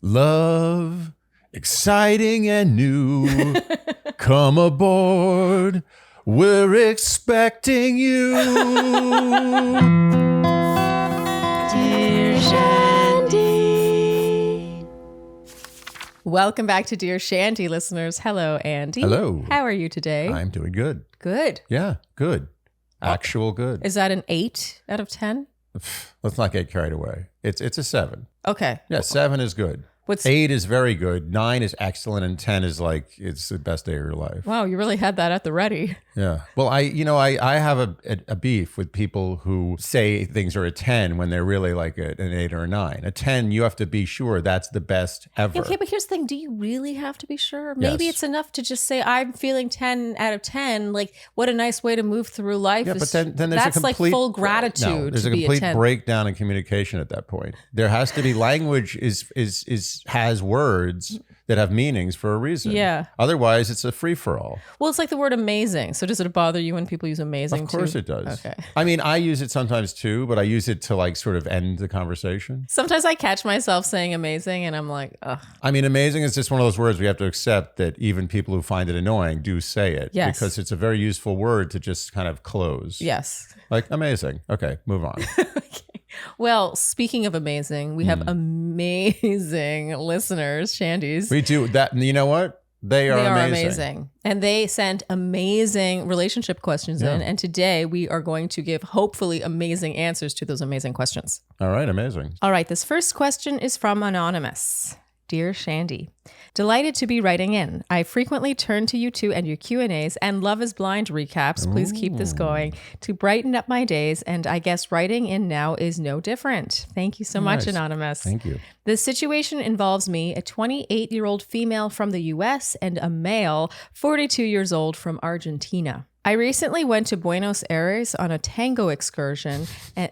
Love, exciting and new. Come aboard. We're expecting you. Dear Shandy. Welcome back to Dear Shandy, listeners. Hello, Andy. Hello. How are you today? I'm doing good. Good. Yeah, good. Actual good. Is that an 8 out of 10? Let's not get carried away. It's a 7. Okay. Yeah, 7 is good. 8 is very good. 9 is excellent, and 10 is like it's the best day of your life. Wow, you really had that at the ready. Yeah. Well, I have a beef with people who say things are a 10 when they're really like an 8 or a 9. A 10, you have to be sure that's the best ever. Okay, but here's the thing. Do you really have to be sure? Maybe Yes. it's enough to just say, I'm feeling 10 out of 10. Like, what a nice way to move through life. Yeah, but then there's that's a complete, like full gratitude. No, there's to a be complete 10. breakdown in communication at that point. There has to be language has words that have meanings for a reason. Yeah. Otherwise, it's a free-for-all. Well, it's like the word amazing. So does it bother you when people use amazing Of course too? it does. Okay. I mean, I use it sometimes too, but I use it to like sort of end the conversation. Sometimes I catch myself saying amazing and I'm like, ugh. I mean, amazing is just one of those words we have to accept that even people who find it annoying do say it. Yes. Because it's a very useful word to just kind of close. Yes. Like amazing. Okay, move on. Okay. Well, speaking of amazing, we have amazing listeners, Shandies. We do that. And you know what? They are amazing. And they sent amazing relationship questions in. And today we are going to give hopefully amazing answers to those amazing questions. All right, amazing. All right, this first question is from Anonymous. Dear Shandy, delighted to be writing in. I frequently turn to you two and your Q&As and Love is Blind recaps. Please keep this going to brighten up my days. And I guess writing in now is no different. Thank you so much, Anonymous. Thank you. The situation involves me, a 28-year-old female from the US and a male, 42 years old from Argentina. I recently went to Buenos Aires on a tango excursion and...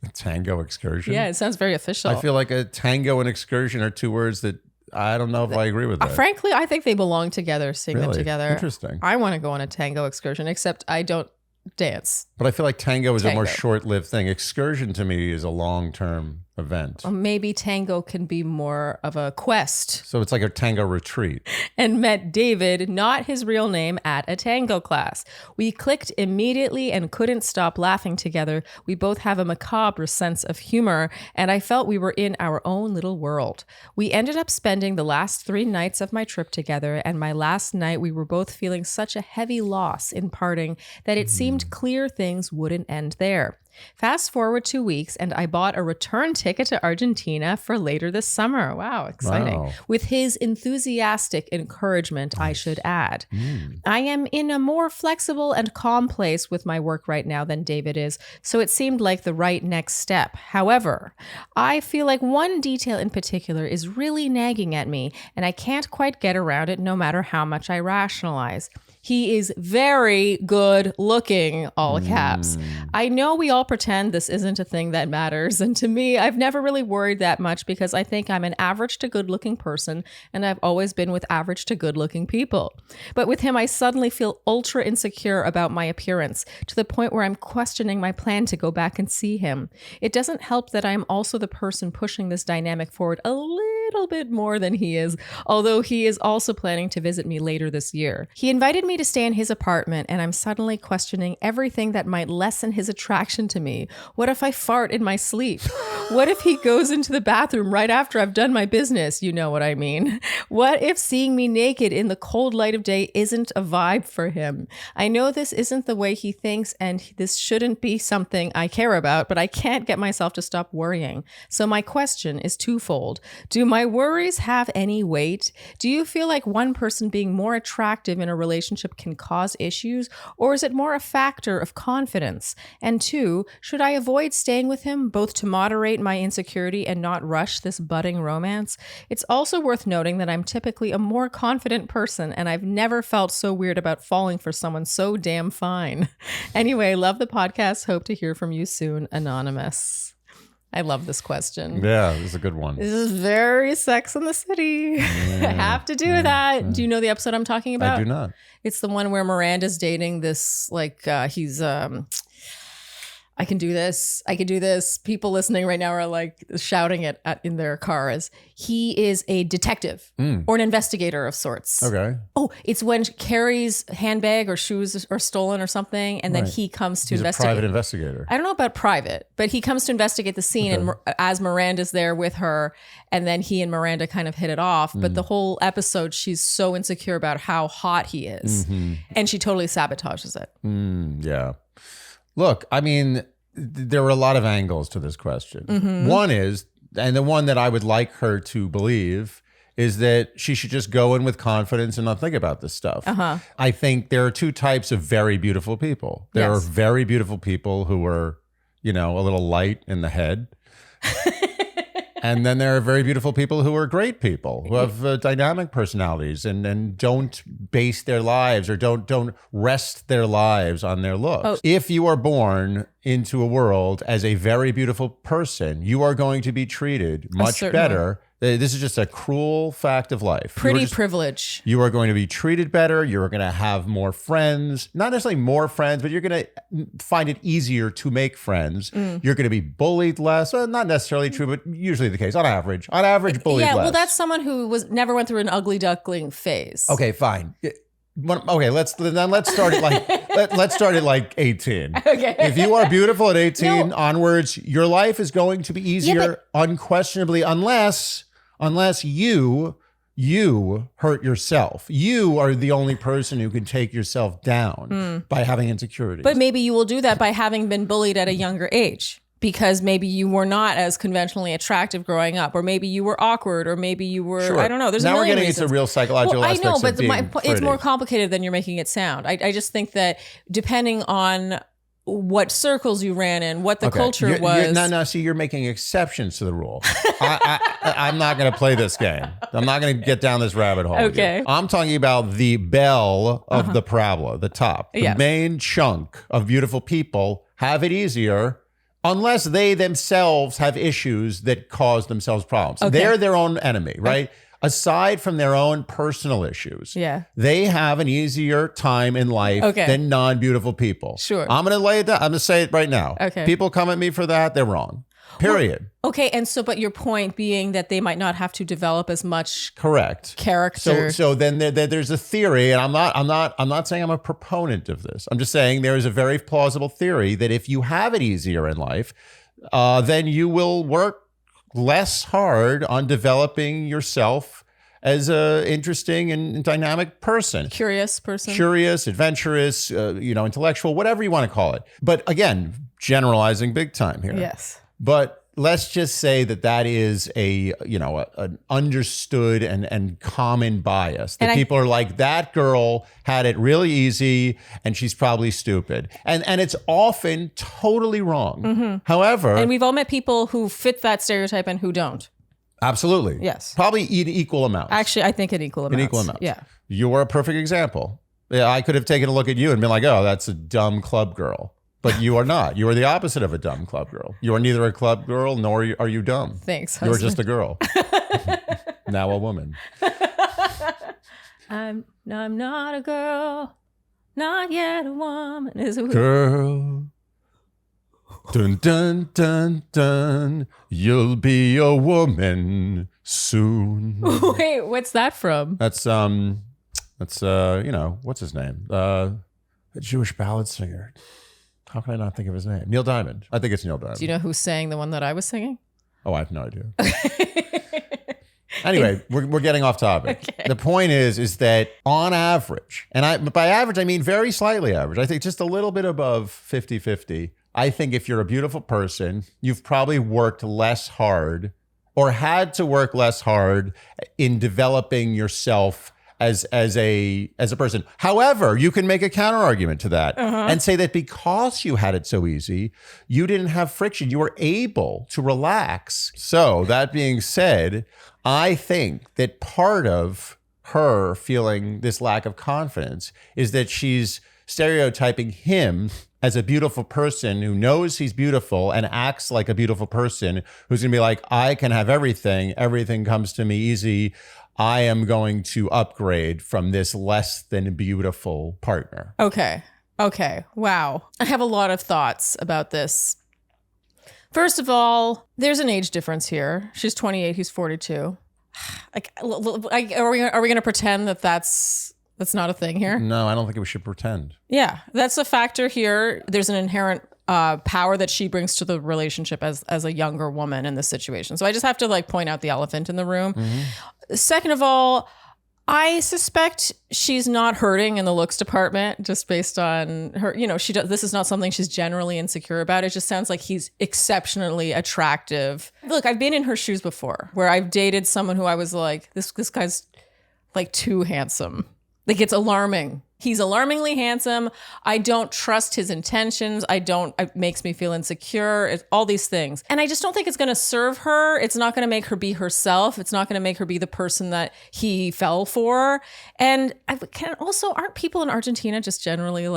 A tango excursion? Yeah, it sounds very official. I feel like a tango and excursion are two words that I don't know if I agree with that. Frankly, I think they belong together, sing them Really? together. Interesting. I want to go on a tango excursion, except I don't dance. But I feel like tango is a more Tango. short-lived thing. Excursion to me is a long-term event. Or maybe tango can be more of a quest. So it's like a tango retreat. And met David, not his real name, at a tango class. We clicked immediately and couldn't stop laughing together. We both have a macabre sense of humor, and I felt we were in our own little world. We ended up spending the last 3 nights of my trip together, and my last night we were both feeling such a heavy loss in parting that it seemed clear things wouldn't end there. Fast forward 2 weeks, and I bought a return ticket to Argentina for later this summer. Wow, exciting. Wow. With his enthusiastic encouragement, I should add. I am in a more flexible and calm place with my work right now than David is, so it seemed like the right next step. However, I feel like one detail in particular is really nagging at me, and I can't quite get around it no matter how much I rationalize. He is very good looking, all caps. I know we all pretend this isn't a thing that matters. And to me, I've never really worried that much because I think I'm an average to good looking person. And I've always been with average to good looking people. But with him, I suddenly feel ultra insecure about my appearance to the point where I'm questioning my plan to go back and see him. It doesn't help that I'm also the person pushing this dynamic forward a little bit more than he is, although he is also planning to visit me later this year. He invited me to stay in his apartment, and I'm suddenly questioning everything that might lessen his attraction to me. What if I fart in my sleep? What if he goes into the bathroom right after I've done my business? You know what I mean. What if seeing me naked in the cold light of day isn't a vibe for him? I know this isn't the way he thinks, and this shouldn't be something I care about, but I can't get myself to stop worrying. So my question is twofold. Do my worries have any weight? Do you feel like one person being more attractive in a relationship can cause issues, or is it more a factor of confidence? And 2, should I avoid staying with him, both to moderate my insecurity and not rush this budding romance? It's also worth noting that I'm typically a more confident person, and I've never felt so weird about falling for someone so damn fine. Anyway, love the podcast. Hope to hear from you soon, Anonymous. I love this question. Yeah, this is a good one. This is very Sex in the City. I have to do that. Do you know the episode I'm talking about? I do not. It's the one where Miranda's dating this, like, he's I can do this. I can do this. People listening right now are like shouting it in their cars. He is a detective or an investigator of sorts. Okay. Oh, it's when Carrie's handbag or shoes are stolen or something, and then he comes to He's investigate. a private investigator. I don't know about private, but he comes to investigate the scene, and as Miranda's there with her, and then he and Miranda kind of hit it off. But the whole episode, she's so insecure about how hot he is, and she totally sabotages it. Yeah. Look, I mean, there are a lot of angles to this question. One is, and the one that I would like her to believe, is that she should just go in with confidence and not think about this stuff. I think there are two types of very beautiful people. There are very beautiful people who are, a little light in the head. And then there are very beautiful people who are great people, who have dynamic personalities and don't base their lives or don't rest their lives on their looks. If you are born into a world as a very beautiful person, you are going to be treated much better. This is just a cruel fact of life. Pretty privilege. You are going to be treated better. You're going to have more friends. Not necessarily more friends, but you're going to find it easier to make friends. You're going to be bullied less. Well, not necessarily true, but usually the case. On average, bullied less. Yeah, well, that's someone who never went through an ugly duckling phase. Okay, fine. Okay, let's start it let's start it like 18. Okay. If you are beautiful at 18 onwards, your life is going to be easier, unquestionably, unless you hurt yourself. You are the only person who can take yourself down by having insecurities. But maybe you will do that by having been bullied at a younger age. Because maybe you were not as conventionally attractive growing up, or maybe you were awkward, or maybe you were, I don't know. There's now a million we're getting reasons. into real psychological aspects I know, but of being pretty. It's more complicated than you're making it sound. I just think that depending on what circles you ran in, what the culture was. No, see, you're making exceptions to the rule. I'm not going to play this game. I'm not going to get down this rabbit hole. Okay. I'm talking about the bell of the parabola, the top. The main chunk of beautiful people have it easier unless they themselves have issues that cause themselves problems. They're their own enemy, right? Aside from their own personal issues, they have an easier time in life than non-beautiful people. Sure. I'm going to lay it down. I'm going to say it right now. Okay. People come at me for that. They're wrong. Period. Well, and so, but your point being that they might not have to develop as much correct character. So then there's a theory, and I'm not saying I'm a proponent of this. I'm just saying there is a very plausible theory that if you have it easier in life, then you will work less hard on developing yourself as a interesting and dynamic person. Curious person. Curious, adventurous, intellectual, whatever you want to call it. But again, generalizing big time here. Yes. But let's just say that is an understood and common bias. That people are like, that girl had it really easy and she's probably stupid. And it's often totally wrong. However. And we've all met people who fit that stereotype and who don't. Absolutely. Yes. Probably in equal amounts. Actually, I think in equal amounts. In equal amounts. Yeah. You're a perfect example. Yeah, I could have taken a look at you and been like, oh, that's a dumb club girl. But you are not. You are the opposite of a dumb club girl. You are neither a club girl nor are you dumb. Thanks, husband. You're just a girl. Now a woman. I'm not a girl, not yet a woman. Is it girl? Dun dun dun dun. You'll be a woman soon. Wait, what's that from? That's what's his name? A Jewish ballad singer. How can I not think of his name? Neil Diamond. I think it's Neil Diamond. Do you know who sang the one that I was singing? Oh, I have no idea. Anyway, we're getting off topic. Okay. The point is that on average, and by average, I mean very slightly average. I think just a little bit above 50-50. I think if you're a beautiful person, you've probably worked less hard or had to work less hard in developing yourself as a person. However, you can make a counter argument to that and say that because you had it so easy, you didn't have friction. You were able to relax. So that being said, I think that part of her feeling this lack of confidence is that she's stereotyping him as a beautiful person who knows he's beautiful and acts like a beautiful person who's going to be like, I can have everything. Everything comes to me easy. I am going to upgrade from this less than beautiful partner. Okay. Okay. Wow. I have a lot of thoughts about this. First of all, there's an age difference here. She's 28, he's 42. Are we going to pretend that that's not a thing here? No, I don't think we should pretend. Yeah, that's a factor here. There's an inherent power that she brings to the relationship as a younger woman in this situation. So I just have to point out the elephant in the room. Mm-hmm. Second of all, I suspect she's not hurting in the looks department just based on her, this is not something she's generally insecure about. It just sounds like he's exceptionally attractive. Look, I've been in her shoes before where I've dated someone who I was like, this guy's too handsome. It's alarming. He's alarmingly handsome. I don't trust his intentions. It makes me feel insecure. It's all these things. And I just don't think it's going to serve her. It's not going to make her be herself. It's not going to make her be the person that he fell for. And aren't people in Argentina just generally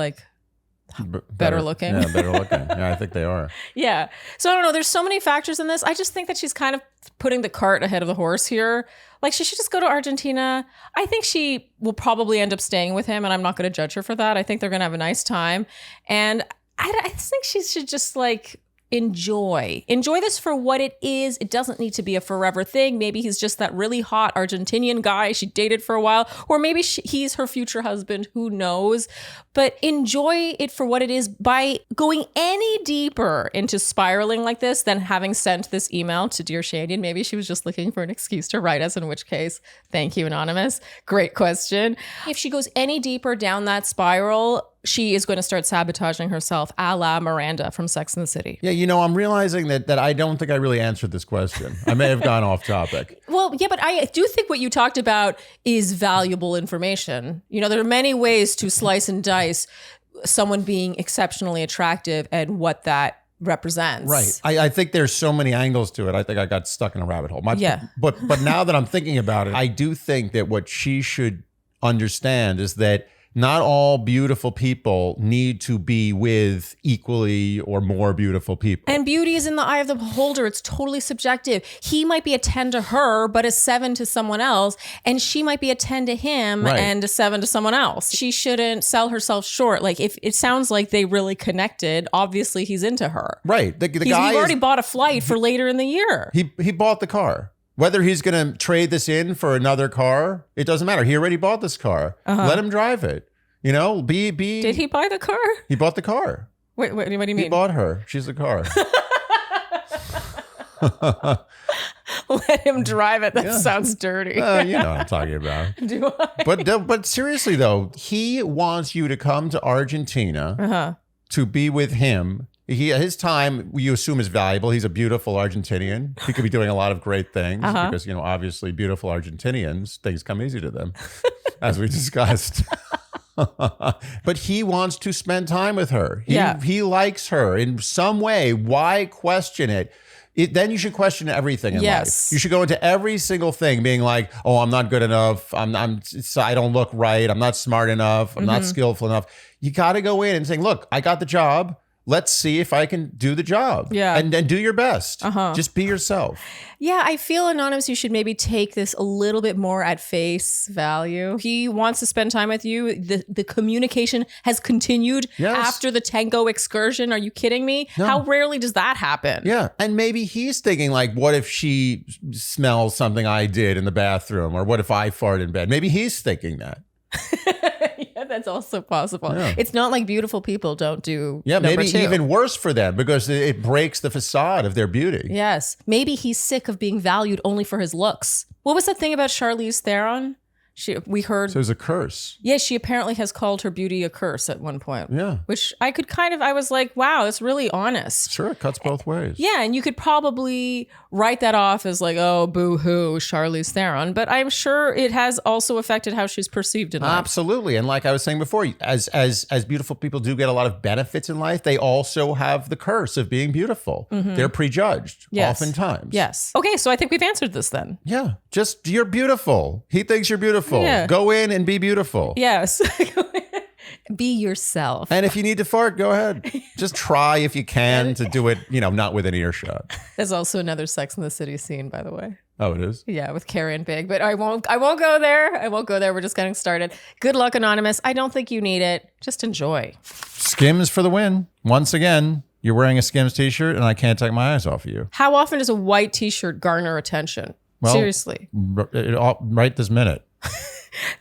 better looking? Yeah, better looking. Yeah, I think they are. Yeah. So I don't know. There's so many factors in this. I just think that she's kind of putting the cart ahead of the horse here. She should just go to Argentina. I think she will probably end up staying with him, and I'm not going to judge her for that. I think they're going to have a nice time. And I think she should just enjoy this for what it is. It doesn't need to be a forever thing. Maybe he's just that really hot Argentinian guy she dated for a while, or maybe he's her future husband, who knows. But enjoy it for what it is by going any deeper into spiraling like this than having sent this email to Dear Shandy. And maybe she was just looking for an excuse to write us, in which case, thank you, Anonymous. Great question. If she goes any deeper down that spiral, she is going to start sabotaging herself, a la Miranda from Sex and the City. Yeah, I'm realizing that I don't think I really answered this question. I may have gone off topic. Well, yeah, but I do think what you talked about is valuable information. There are many ways to slice and dice someone being exceptionally attractive and what that represents. Right. I think there's so many angles to it. I think I got stuck in a rabbit hole. But now that I'm thinking about it, I do think that what she should understand is that not all beautiful people need to be with equally or more beautiful people. And beauty is in the eye of the beholder. It's totally subjective. He might be a 10 to her, but a 7 to someone else. And she might be a 10 to him and a 7 to someone else. She shouldn't sell herself short. If it sounds like they really connected, obviously he's into her. Right. The guy He already bought a flight for later in the year. He bought the car. Whether he's going to trade this in for another car, it doesn't matter. He already bought this car. Let him drive it. Did he buy the car? He bought the car. Wait, what do you mean? He bought her. She's the car. Let him drive it. That sounds dirty. You know what I'm talking about. Do I? But seriously though, he wants you to come to Argentina to be with him. His time, you assume, is valuable. He's a beautiful Argentinian. He could be doing a lot of great things because, obviously beautiful Argentinians, things come easy to them, as we discussed. But he wants to spend time with her. He likes her in some way. Why question it? Then you should question everything in life. You should go into every single thing being like, oh, I'm not good enough. I don't look right. I'm not smart enough. I'm not skillful enough. You got to go in and say, look, I got the job. Let's see if I can do the job. Yeah. And do your best. Just be yourself. Yeah, I feel, Anonymous, you should maybe take this a little bit more at face value. He wants to spend time with you. The communication has continued after the tango excursion. Are you kidding me? No. How rarely does that happen? Yeah. And maybe he's thinking what if she smells something I did in the bathroom? Or what if I fart in bed? Maybe he's thinking that. Yeah, that's also possible. Yeah. It's not like beautiful people don't do maybe two. Even worse for them because it breaks the facade of their beauty. Yes. Maybe he's sick of being valued only for his looks. What was the thing about Charlize Theron? We heard. So it was a curse. Yeah, she apparently has called her beauty a curse at one point. Yeah. Which I was like, wow, that's really honest. Sure, it cuts both ways. Yeah, and you could probably write that off as oh, boo-hoo, Charlize Theron. But I'm sure it has also affected how she's perceived in life. Absolutely. And like I was saying before, as beautiful people do get a lot of benefits in life, they also have the curse of being beautiful. They're prejudged oftentimes. Yes. Okay, so I think we've answered this then. Yeah. Just, you're beautiful. He thinks you're beautiful. Yeah. Go in and be beautiful. Yes. Be yourself. And if you need to fart, go ahead. Just try if you can to do it, not with an earshot. There's also another Sex and the City scene, by the way. Oh, it is? Yeah, with Carrie and Big, but I won't go there. I won't go there. We're just getting started. Good luck, Anonymous. I don't think you need it. Just enjoy. Skims for the win. Once again, you're wearing a Skims t-shirt and I can't take my eyes off of you. How often does a white t-shirt garner attention? Well, seriously. Right this minute.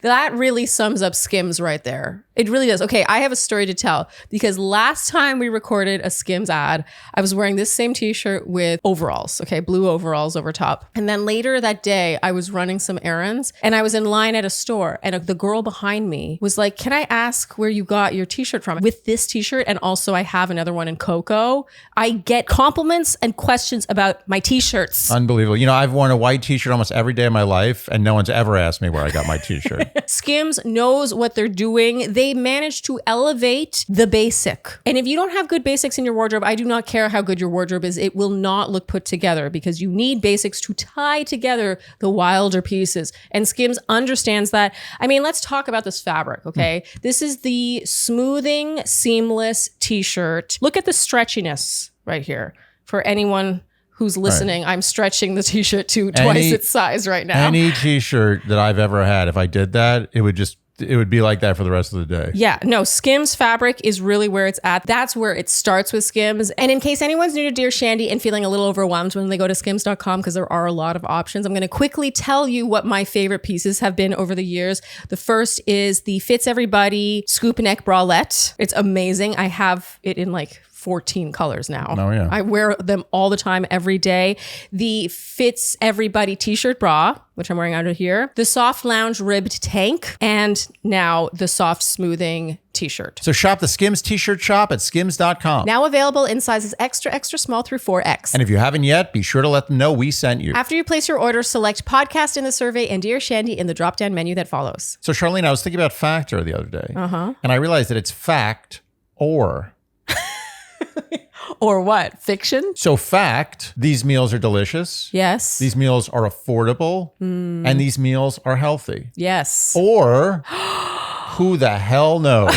That really sums up Skims right there. It really does. Okay, I have a story to tell because last time we recorded a Skims ad, I was wearing this same t-shirt with overalls, okay, blue overalls over top. And then later that day, I was running some errands and I was in line at a store and the girl behind me was like, can I ask where you got your t-shirt from? With this t-shirt, and also I have another one in cocoa. I get compliments and questions about my t-shirts. Unbelievable. You know, I've worn a white t-shirt almost every day of my life and no one's ever asked me where I got my t-shirt. Skims knows what they're doing. They manage to elevate the basic. And if you don't have good basics in your wardrobe, I do not care how good your wardrobe is. It will not look put together because you need basics to tie together the wilder pieces. And Skims understands that. I mean, let's talk about this fabric, okay? This is the smoothing, seamless t-shirt. Look at the stretchiness right here. For anyone who's listening, right. I'm stretching the t-shirt to twice its size right now. Any t-shirt that I've ever had, if I did that, it would be like that for the rest of the day. Yeah, no, Skims fabric is really where it's at. That's where it starts with Skims. And in case anyone's new to Dear Shandy and feeling a little overwhelmed when they go to skims.com, because there are a lot of options, I'm going to quickly tell you what my favorite pieces have been over the years. The first is the Fits Everybody scoop neck bralette. It's amazing. I have it in like 14 colors now. Oh, yeah. I wear them all the time, every day. The Fits Everybody t-shirt bra, which I'm wearing under here. The soft lounge ribbed tank. And now the soft smoothing t-shirt. So shop the Skims t-shirt shop at skims.com. Now available in sizes extra, extra small through 4X. And if you haven't yet, be sure to let them know we sent you. After you place your order, select podcast in the survey and Dear Shandy in the drop-down menu that follows. So Charlene, I was thinking about Factor the other day. And I realized that it's fact or... Or what? Fiction? So fact, these meals are delicious. Yes. These meals are affordable. And these meals are healthy. Yes. Or who the hell knows?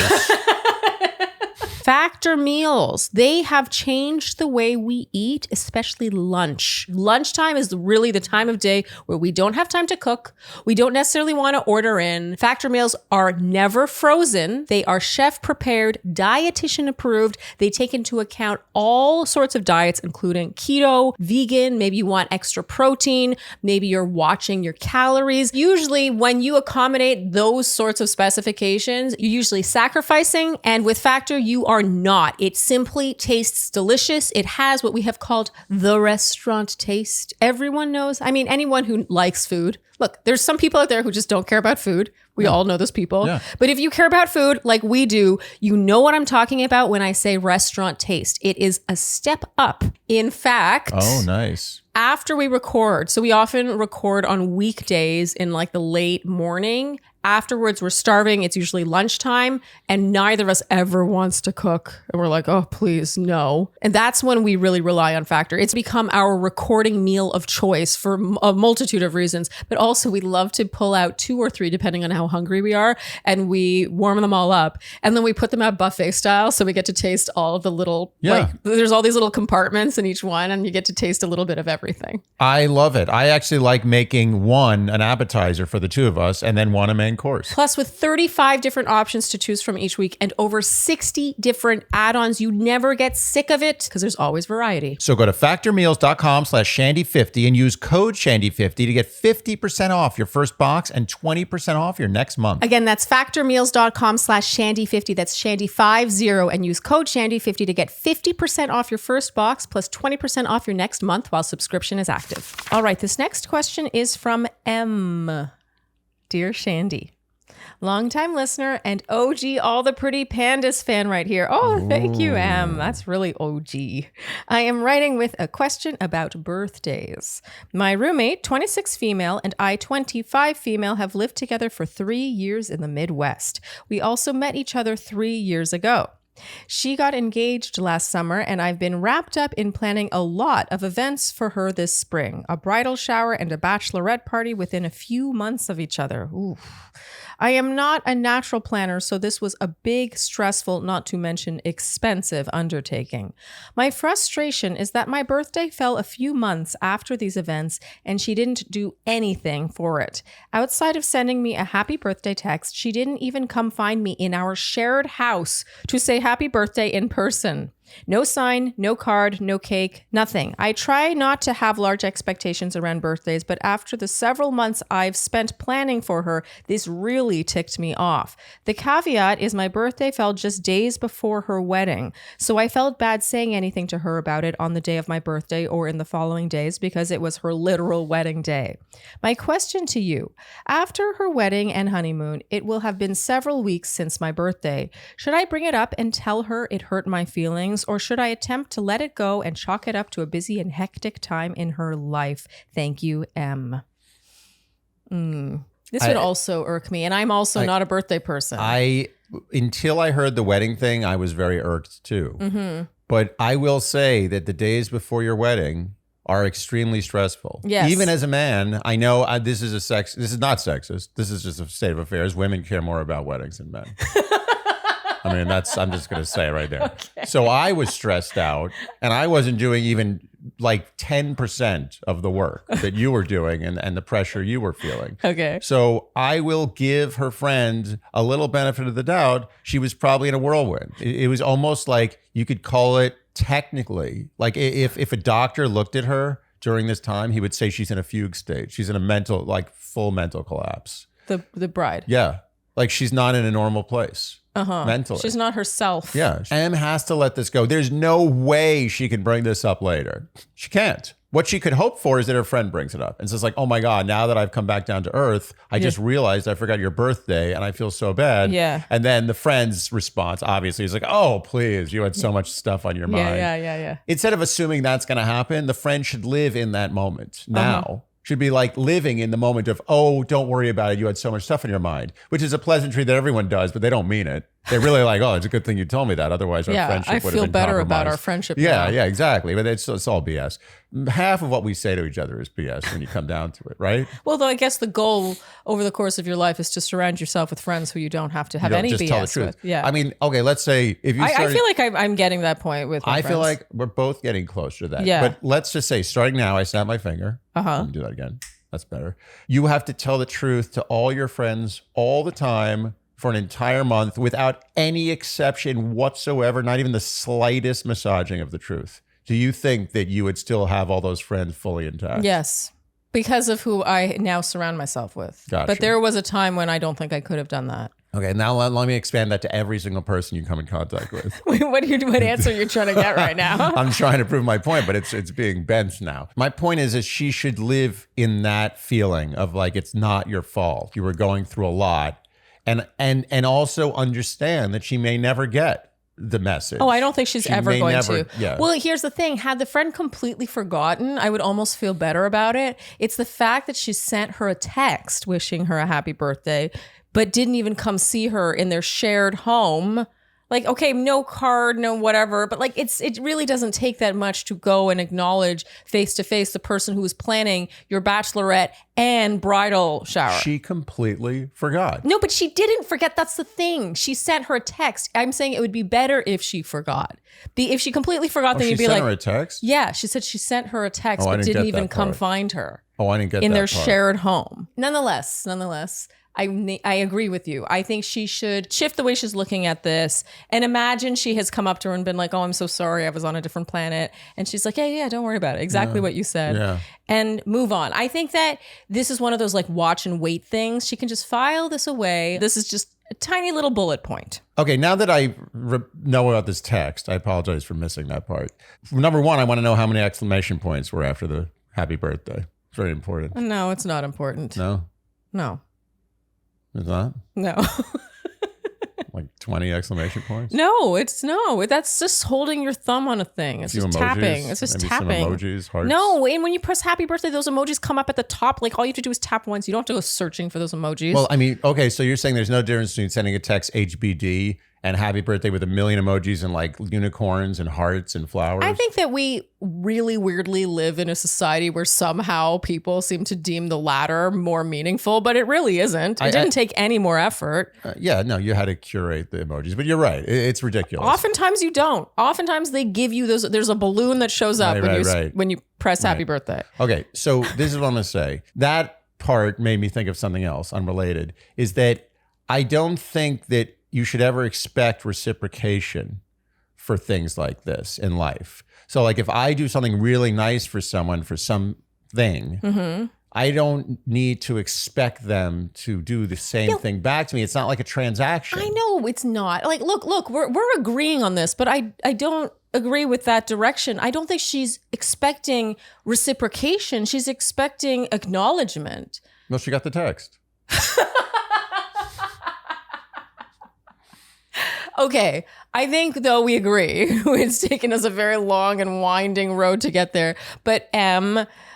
Factor meals. They have changed the way we eat, especially lunch. Lunchtime is really the time of day where we don't have time to cook. We don't necessarily want to order in. Factor meals are never frozen. They are chef prepared, dietitian approved. They take into account all sorts of diets, including keto, vegan. Maybe you want extra protein. Maybe you're watching your calories. Usually when you accommodate those sorts of specifications, you're usually sacrificing. And with Factor, you are not. It simply tastes delicious. It has what we have called the restaurant taste. Everyone knows. I mean, anyone who likes food. Look, there's some people out there who just don't care about food. We all know those people. Yeah. But if you care about food like we do, you know what I'm talking about when I say restaurant taste. It is a step up. In fact, oh, nice. After we record, so we often record on weekdays in like the late morning. Afterwards, we're starving. It's usually lunchtime and neither of us ever wants to cook. And we're like, oh, please, no. And that's when we really rely on Factor. It's become our recording meal of choice for a multitude of reasons. But also we love to pull out 2 or 3, depending on how hungry we are. And we warm them all up. And then we put them out buffet style. So we get to taste all of the little, like there's all these little compartments in each one. And you get to taste a little bit of everything. I love it. I actually like making one an appetizer for the 2 of us and then one a main course. Plus, with 35 different options to choose from each week and over 60 different add-ons, you never get sick of it because there's always variety. So go to factormeals.com/shandy50 and use code shandy50 to get 50% off your first box and 20% off your next month. Again, that's factormeals.com/shandy50. That's shandy50 and use code shandy50 to get 50% off your first box plus 20% off your next month while subscription is active. All right, this next question is from M. Dear Shandy, longtime listener and OG All the Pretty Pandas fan right here. Oh, thank you, Em. That's really OG. I am writing with a question about birthdays. My roommate, 26 female, and I, 25 female, have lived together for 3 years in the Midwest. We also met each other 3 years ago. She got engaged last summer, and I've been wrapped up in planning a lot of events for her this spring. A bridal shower and a bachelorette party within a few months of each other. Ooh. I am not a natural planner, so this was a big, stressful, not to mention expensive undertaking. My frustration is that my birthday fell a few months after these events and she didn't do anything for it. Outside of sending me a happy birthday text, she didn't even come find me in our shared house to say happy birthday in person. No sign, no card, no cake, nothing. I try not to have large expectations around birthdays, but after the several months I've spent planning for her, this really ticked me off. The caveat is my birthday fell just days before her wedding, so I felt bad saying anything to her about it on the day of my birthday or in the following days because it was her literal wedding day. My question to you, after her wedding and honeymoon, it will have been several weeks since my birthday. Should I bring it up and tell her it hurt my feelings? Or should I attempt to let it go and chalk it up to a busy and hectic time in her life? Thank you, M. This would also irk me. And I'm also not a birthday person. Until I heard the wedding thing, I was very irked too. Mm-hmm. But I will say that the days before your wedding are extremely stressful. Yes. Even as a man, I know this is not sexist. This is just a state of affairs. Women care more about weddings than men. I mean, I'm just going to say it right there. Okay. So I was stressed out and I wasn't doing even like 10% of the work that you were doing and the pressure you were feeling. Okay. So I will give her friend a little benefit of the doubt. She was probably in a whirlwind. It was almost like you could call it technically, like if a doctor looked at her during this time, he would say she's in a fugue state. She's in a full mental collapse. The bride. Yeah. Like she's not in a normal place. Mentally. She's not herself. Yeah. Em has to let this go. There's no way she can bring this up later. She can't. What she could hope for is that her friend brings it up and says like, oh my God, now that I've come back down to earth, I just realized I forgot your birthday and I feel so bad. Yeah. And then the friend's response obviously is like, oh, please, you had so much stuff on your mind. Yeah. Instead of assuming that's going to happen, the friend should live in that moment now. Should be like living in the moment of, oh, don't worry about it. You had so much stuff in your mind, which is a pleasantry that everyone does, but they don't mean it. They're really like, oh, it's a good thing you told me that. Otherwise, our friendship would have been I feel better compromised. about our friendship Yeah, now. yeah, exactly. But it's all BS. Half of what we say to each other is BS when you come down to it, right? Well, though, I guess the goal over the course of your life is to surround yourself with friends who you don't have to have any just BS tell the truth. with. Yeah. I mean, okay, let's say if you I feel like I'm getting that point with my I friends. feel like we're both getting closer to that. Yeah. But let's just say, starting now, I snap my finger. Let me do that again. That's better. You have to tell the truth to all your friends all the time for an entire month without any exception whatsoever, not even the slightest massaging of the truth. Do you think that you would still have all those friends fully intact? Yes, because of who I now surround myself with. Gotcha. But there was a time when I don't think I could have done that. Okay, now let me expand that to every single person you come in contact with. Wait, what answer you're trying to get right now? I'm trying to prove my point, but it's being bent now. My point is she should live in that feeling of like it's not your fault. You were going through a lot, and also understand that she may never get the message. Oh, I don't think she's ever going to. Yeah. Well, here's the thing. Had the friend completely forgotten, I would almost feel better about it. It's the fact that she sent her a text wishing her a happy birthday, but didn't even come see her in their shared home. Like, okay, no card, no whatever, but like it really doesn't take that much to go and acknowledge face to face the person who is planning your bachelorette and bridal shower. She completely forgot. No, but she didn't forget. That's the thing. She sent her a text. I'm saying it would be better if she forgot. If she completely forgot, then you'd be like, she sent her a text? Yeah, she said she sent her a text, but didn't even come find her. Oh, I didn't get that in their part. shared home. Nonetheless, I agree with you. I think she should shift the way she's looking at this and imagine she has come up to her and been like, oh, I'm so sorry. I was on a different planet. And she's like, yeah, don't worry about it. Exactly what you said. Yeah. And move on. I think that this is one of those like watch and wait things. She can just file this away. This is just a tiny little bullet point. Okay, now that I know about this text, I apologize for missing that part. Number one, I want to know how many exclamation points were after the happy birthday. It's very important. No, it's not important. No? No. It's not? No. Like 20 exclamation points? No, that's just holding your thumb on a thing. It's just emojis, tapping. It's just maybe tapping. Some emojis, hearts. No, and when you press happy birthday, those emojis come up at the top. Like all you have to do is tap once. You don't have to go searching for those emojis. Well, I mean, okay, so you're saying there's no difference between sending a text HBD and happy birthday with a million emojis and like unicorns and hearts and flowers. I think that we really weirdly live in a society where somehow people seem to deem the latter more meaningful, but it really isn't. It didn't take any more effort. No, you had to curate the emojis, but you're right. It's ridiculous. Oftentimes you don't. Oftentimes they give you those. There's a balloon that shows up when you press happy birthday. Okay, so this is what I'm going to say. That part made me think of something else unrelated, is that I don't think that you should ever expect reciprocation for things like this in life. So like if I do something really nice for someone for something, I don't need to expect them to do the same thing back to me. It's not like a transaction. I know it's not. Like, look, we're agreeing on this, but I don't agree with that direction. I don't think she's expecting reciprocation. She's expecting acknowledgement. Well, she got the text. Okay, I think though we agree, it's taken us a very long and winding road to get there. But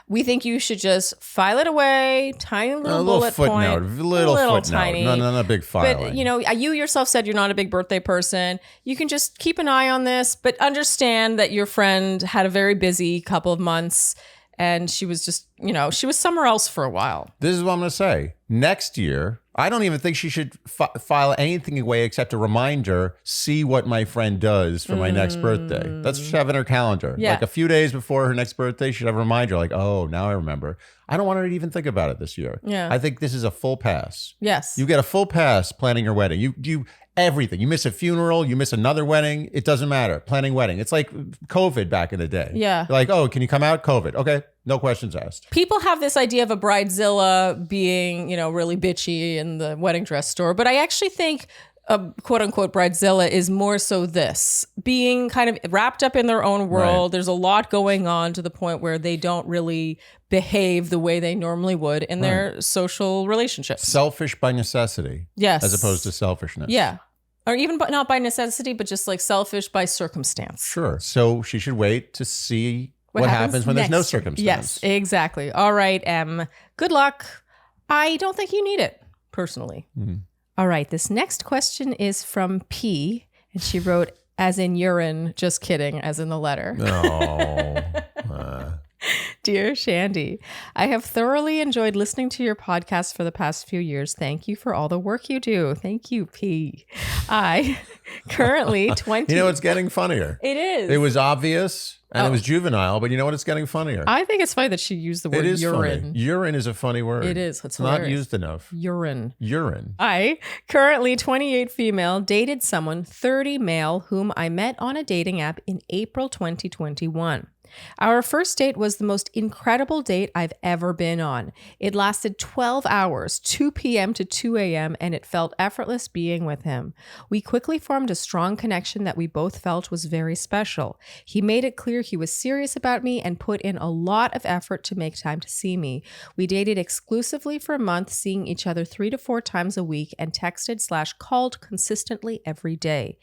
we think you should just file it away, tiny little bullet footnote, point, little footnote, tiny. not a big filing. But you yourself said you're not a big birthday person. You can just keep an eye on this, but understand that your friend had a very busy couple of months. And she was just, she was somewhere else for a while. This is what I'm going to say. Next year, I don't even think she should file anything away except a reminder, see what my friend does for my next birthday. Let's just have in her calendar. Yeah. Like a few days before her next birthday, she should have a reminder like, oh, now I remember. I don't want her to even think about it this year. Yeah. I think this is a full pass. Yes. You get a full pass planning your wedding. You everything. You miss a funeral, you miss another wedding. It doesn't matter. Planning wedding. It's like COVID back in the day. Yeah. You're like, oh, can you come out? COVID. Okay. No questions asked. People have this idea of a bridezilla being, really bitchy in the wedding dress store. But I actually think a quote unquote bridezilla is more so this, being kind of wrapped up in their own world. Right. There's a lot going on to the point where they don't really behave the way they normally would in their social relationships. Selfish by necessity. Yes. As opposed to selfishness. Yeah. Or even not by necessity, but just like selfish by circumstance. Sure. So she should wait to see what happens when there's no circumstance. Yes, exactly. All right, good luck. I don't think you need it, personally. All right, this next question is from P, and she wrote, as in urine, just kidding, as in the letter. No. Dear Shandy, I have thoroughly enjoyed listening to your podcast for the past few years. Thank you for all the work you do. Thank you, P. I currently 20. It's getting funnier. It is. It was obvious and it was juvenile, but you know what? It's getting funnier. I think it's funny that she used the word urine. Funny. Urine is a funny word. It is. It's not used enough. Urine. I, currently 28 female, dated someone 30 male whom I met on a dating app in April 2021. Our first date was the most incredible date I've ever been on. It lasted 12 hours, 2 p.m. to 2 a.m., and it felt effortless being with him. We quickly formed a strong connection that we both felt was very special. He made it clear he was serious about me and put in a lot of effort to make time to see me. We dated exclusively for a month, seeing each other 3 to 4 times a week, and texted/called consistently every day.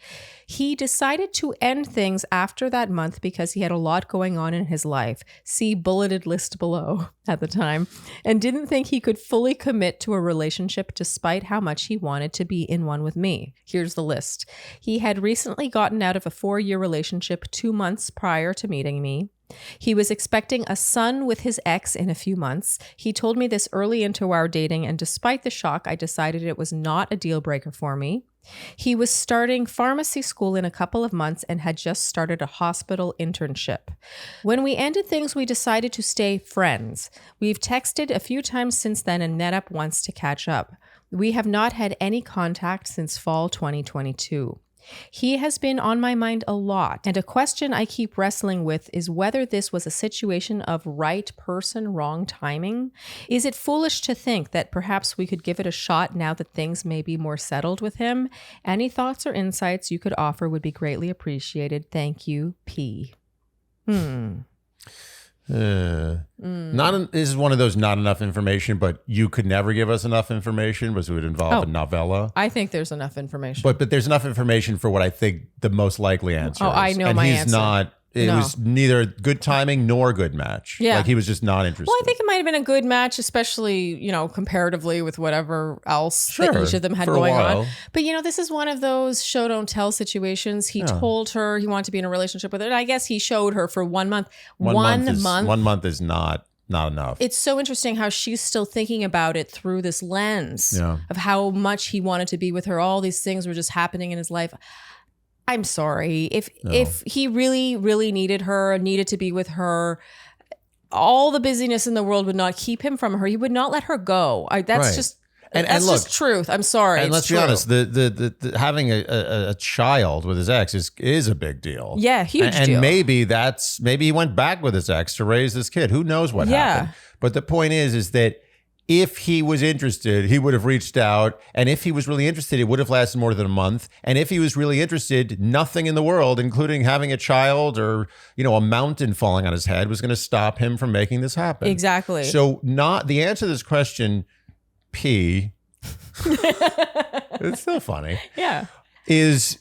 He decided to end things after that month because he had a lot going on in his life. See bulleted list below at the time, and didn't think he could fully commit to a relationship despite how much he wanted to be in one with me. Here's the list. He had recently gotten out of a 4-year relationship 2 months prior to meeting me. He was expecting a son with his ex in a few months. He told me this early into our dating, and despite the shock, I decided it was not a deal breaker for me. He was starting pharmacy school in a couple of months and had just started a hospital internship. When we ended things, we decided to stay friends. We've texted a few times since then and met up once to catch up. We have not had any contact since fall 2022. He has been on my mind a lot, and a question I keep wrestling with is whether this was a situation of right person, wrong timing. Is it foolish to think that perhaps we could give it a shot now that things may be more settled with him? Any thoughts or insights you could offer would be greatly appreciated. Thank you, P. This is one of those not enough information, but you could never give us enough information because it would involve a novella. I think there's enough information. But there's enough information for what I think the most likely answer is. I know my answer. And he's not It was neither good timing nor good match. Yeah. Like he was just not interested. Well, I think it might have been a good match, especially, comparatively with whatever else that each of them had going on. But, this is one of those show don't tell situations. He told her he wanted to be in a relationship with her. And I guess he showed her for 1 month. One month is not enough. It's so interesting how she's still thinking about it through this lens of how much he wanted to be with her. All these things were just happening in his life. I'm sorry. If he really, really needed her, needed to be with her, all the busyness in the world would not keep him from her. He would not let her go. That's just just truth. I'm sorry. And let's be honest, the having a child with his ex is a big deal. Yeah, huge deal. And maybe he went back with his ex to raise this kid. Who knows what happened? But the point is that if he was interested, he would have reached out. And if he was really interested, it would have lasted more than a month. And if he was really interested, nothing in the world, including having a child or, a mountain falling on his head, was going to stop him from making this happen. Exactly. So the answer to this question, P, it's still funny. Yeah. Is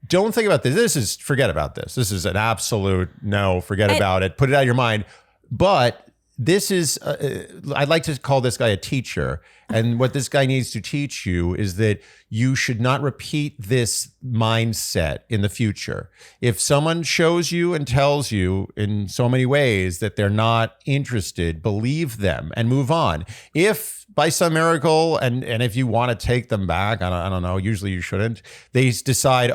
don't think about this. Forget about this. This is an absolute no, forget about it. Put it out of your mind. But this is, I'd like to call this guy a teacher. And what this guy needs to teach you is that you should not repeat this mindset in the future. If someone shows you and tells you in so many ways that they're not interested, believe them and move on. If by some miracle, and if you want to take them back, I don't know, usually you shouldn't, they decide,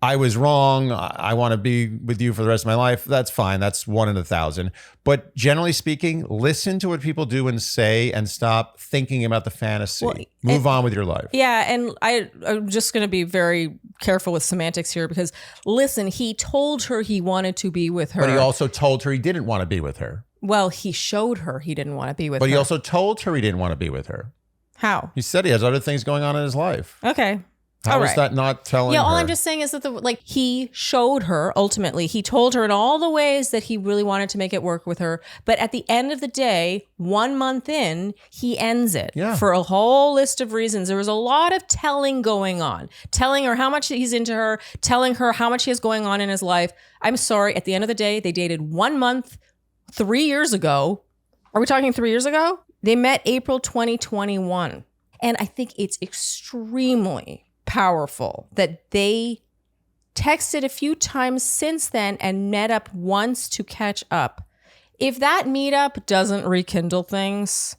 I was wrong, I want to be with you for the rest of my life, that's fine. That's 1 in 1,000. But generally speaking, listen to what people do and say and stop thinking about the fantasy. Move on with your life. Yeah, and I'm just going to be very careful with semantics here because, listen, he told her he wanted to be with her. But he also told her he didn't want to be with her. Well, he showed her he didn't want to be with her. But he also told her he didn't want to be with her. How? He said he has other things going on in his life. Okay. How is that not telling her? Yeah, all I'm just saying is that he showed her, ultimately, he told her in all the ways that he really wanted to make it work with her. But at the end of the day, 1 month in, he ends it for a whole list of reasons. There was a lot of telling going on, telling her how much he's into her, telling her how much he has going on in his life. I'm sorry, at the end of the day, they dated 1 month, 3 years ago. Are we talking 3 years ago? They met April 2021. And I think it's extremely powerful that they texted a few times since then and met up once to catch up. If that meetup doesn't rekindle things,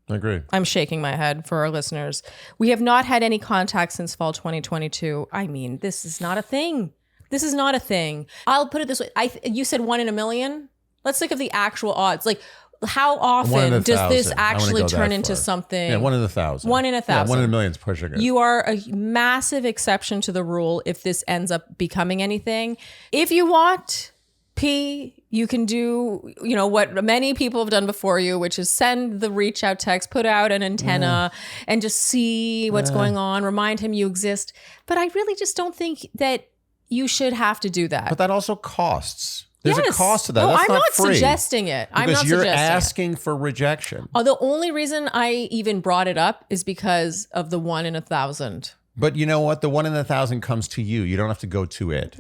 I agree. I'm shaking my head for our listeners. We have not had any contact since fall 2022. I mean, this is not a thing. This is not a thing. I'll put it this way. You said 1 in a million. Let's think of the actual odds. Like, how often does this actually turn into something? Yeah, 1 in 1,000. 1 in 1,000. Yeah, 1 in a million is pushing it. You are a massive exception to the rule if this ends up becoming anything. If you want, P, you can do, what many people have done before you, which is send the reach out text, put out an antenna and just see what's going on, remind him you exist. But I really just don't think that you should have to do that. But that also costs. There's a cost to that. No, That's I'm not free. suggesting it. I'm not because you're suggesting asking for rejection. The only reason I even brought it up is because of the 1 in 1,000. But you know what? The 1 in 1,000 comes to you. You don't have to go to it.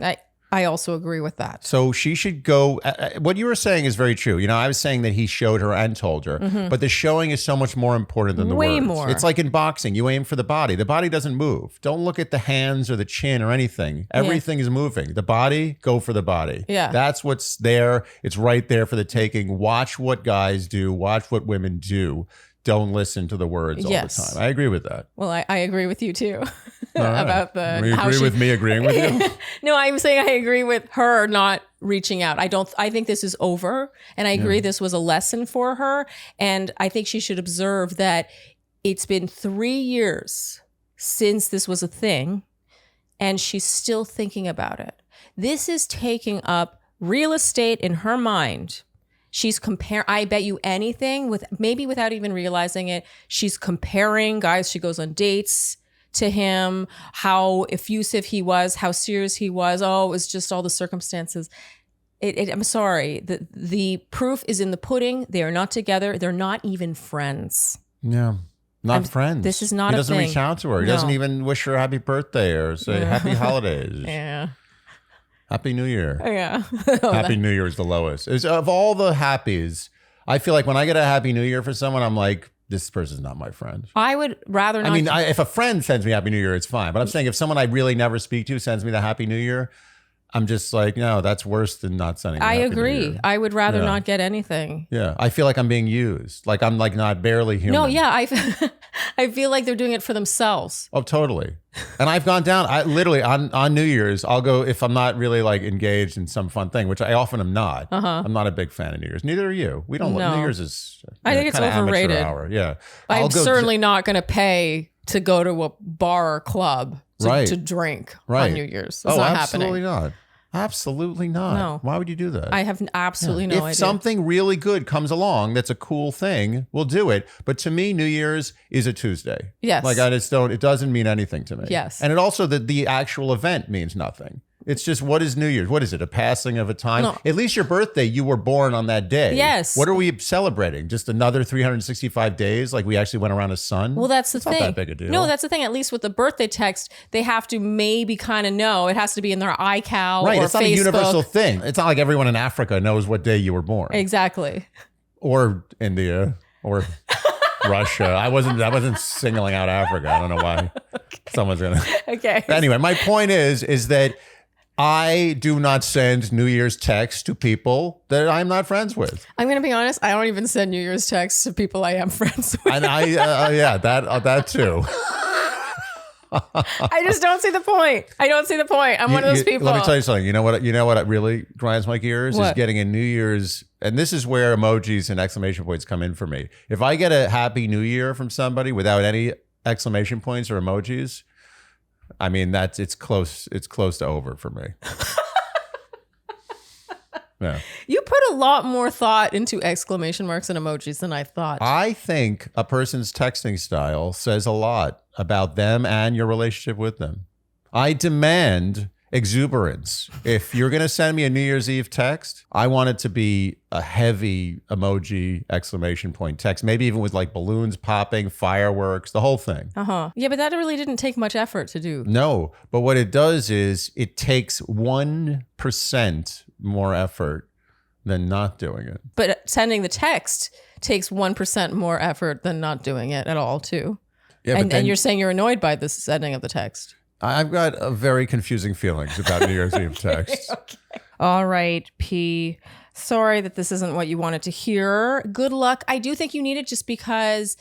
I also agree with that. So she should go. What you were saying is very true. I was saying that he showed her and told her, but the showing is so much more important than the words. Way more. It's like in boxing. You aim for the body. The body doesn't move. Don't look at the hands or the chin or anything. Everything is moving. The body, go for the body. Yeah. That's what's there. It's right there for the taking. Watch what guys do. Watch what women do. Don't listen to the words all the time. I agree with that. Well, I agree with you too right. about the. You agree with me agreeing with you? No, I'm saying I agree with her not reaching out. I think this is over, and I agree this was a lesson for her, and I think she should observe that it's been 3 years since this was a thing, and she's still thinking about it. This is taking up real estate in her mind. She's I bet you anything, maybe without even realizing it, she's comparing guys she goes on dates to him, how effusive he was, how serious he was. Oh, it was just all the circumstances. I'm sorry. The proof is in the pudding. They are not together. They're not even friends. Yeah. Not friends. This is not a thing. He doesn't reach out to her. He doesn't even wish her happy birthday or say happy holidays. Yeah. Happy New Year. Yeah. Happy New Year is the lowest. Of all the happies, I feel like when I get a Happy New Year for someone, I'm like, this person's not my friend. I would rather not. I mean, if a friend sends me Happy New Year, it's fine. But I'm saying if someone I really never speak to sends me the Happy New Year, I'm just like, no, that's worse than not sending me I Happy New agree. Year. I would rather not get anything. Yeah. I feel like I'm being used. Like I'm like not barely human. No, yeah. I feel like they're doing it for themselves. Oh, totally. And I've gone down. I literally on New Year's, I'll go if I'm not really like engaged in some fun thing, which I often am not. I'm not a big fan of New Year's. Neither are you. We don't. No. New Year's is. I think it's overrated. Hour. Yeah. I'm certainly not going to pay to go to a bar or club to drink on New Year's. That's not absolutely happening. Not. Absolutely not. No. Why would you do that? I have absolutely no idea. If something really good comes along that's a cool thing, we'll do it. But to me, New Year's is a Tuesday. Yes. Like I just don't, it doesn't mean anything to me. Yes. And it also, the actual event means nothing. It's just, what is New Year's? What is it? A passing of a time? No. At least your birthday, you were born on that day. Yes. What are we celebrating? Just another 365 days? Like we actually went around a sun? Well, that's the thing. Not that big a deal. No, that's the thing. At least with the birthday text, they have to maybe kind of know. It has to be in their iCal right. or It's not Facebook. a universal thing. It's not like everyone in Africa knows what day you were born. Exactly. Or India or Russia. I wasn't singling out Africa. I don't know why someone's gonna. Okay. Anyway, my point is that I do not send New Year's texts to people that I'm not friends with. I'm going to be honest. I don't even send New Year's texts to people I am friends with. And that too. I just don't see the point. I don't see the point. I'm one of those people. Let me tell you something. You know what really grinds my gears What? is getting a New Year's, and this is where emojis and exclamation points come in for me. If I get a Happy New Year from somebody without any exclamation points or emojis, I mean it's close to over for me. Yeah. You put a lot more thought into exclamation marks and emojis than I thought. I think a person's texting style says a lot about them and your relationship with them. I demand exuberance. If you're going to send me a New Year's Eve text, I want it to be a heavy emoji exclamation point text, maybe even with like balloons popping, fireworks, the whole thing. Yeah, but that really didn't take much effort to do. No, but what it does is it takes 1% more effort than not doing it. But sending the text takes 1% more effort than not doing it at all, too. Yeah, and you're saying you're annoyed by the sending of the text. I've got a very confusing feelings about New Year's Eve texts. Okay. All right, P. Sorry that this isn't what you wanted to hear. Good luck. I do think you need it just because,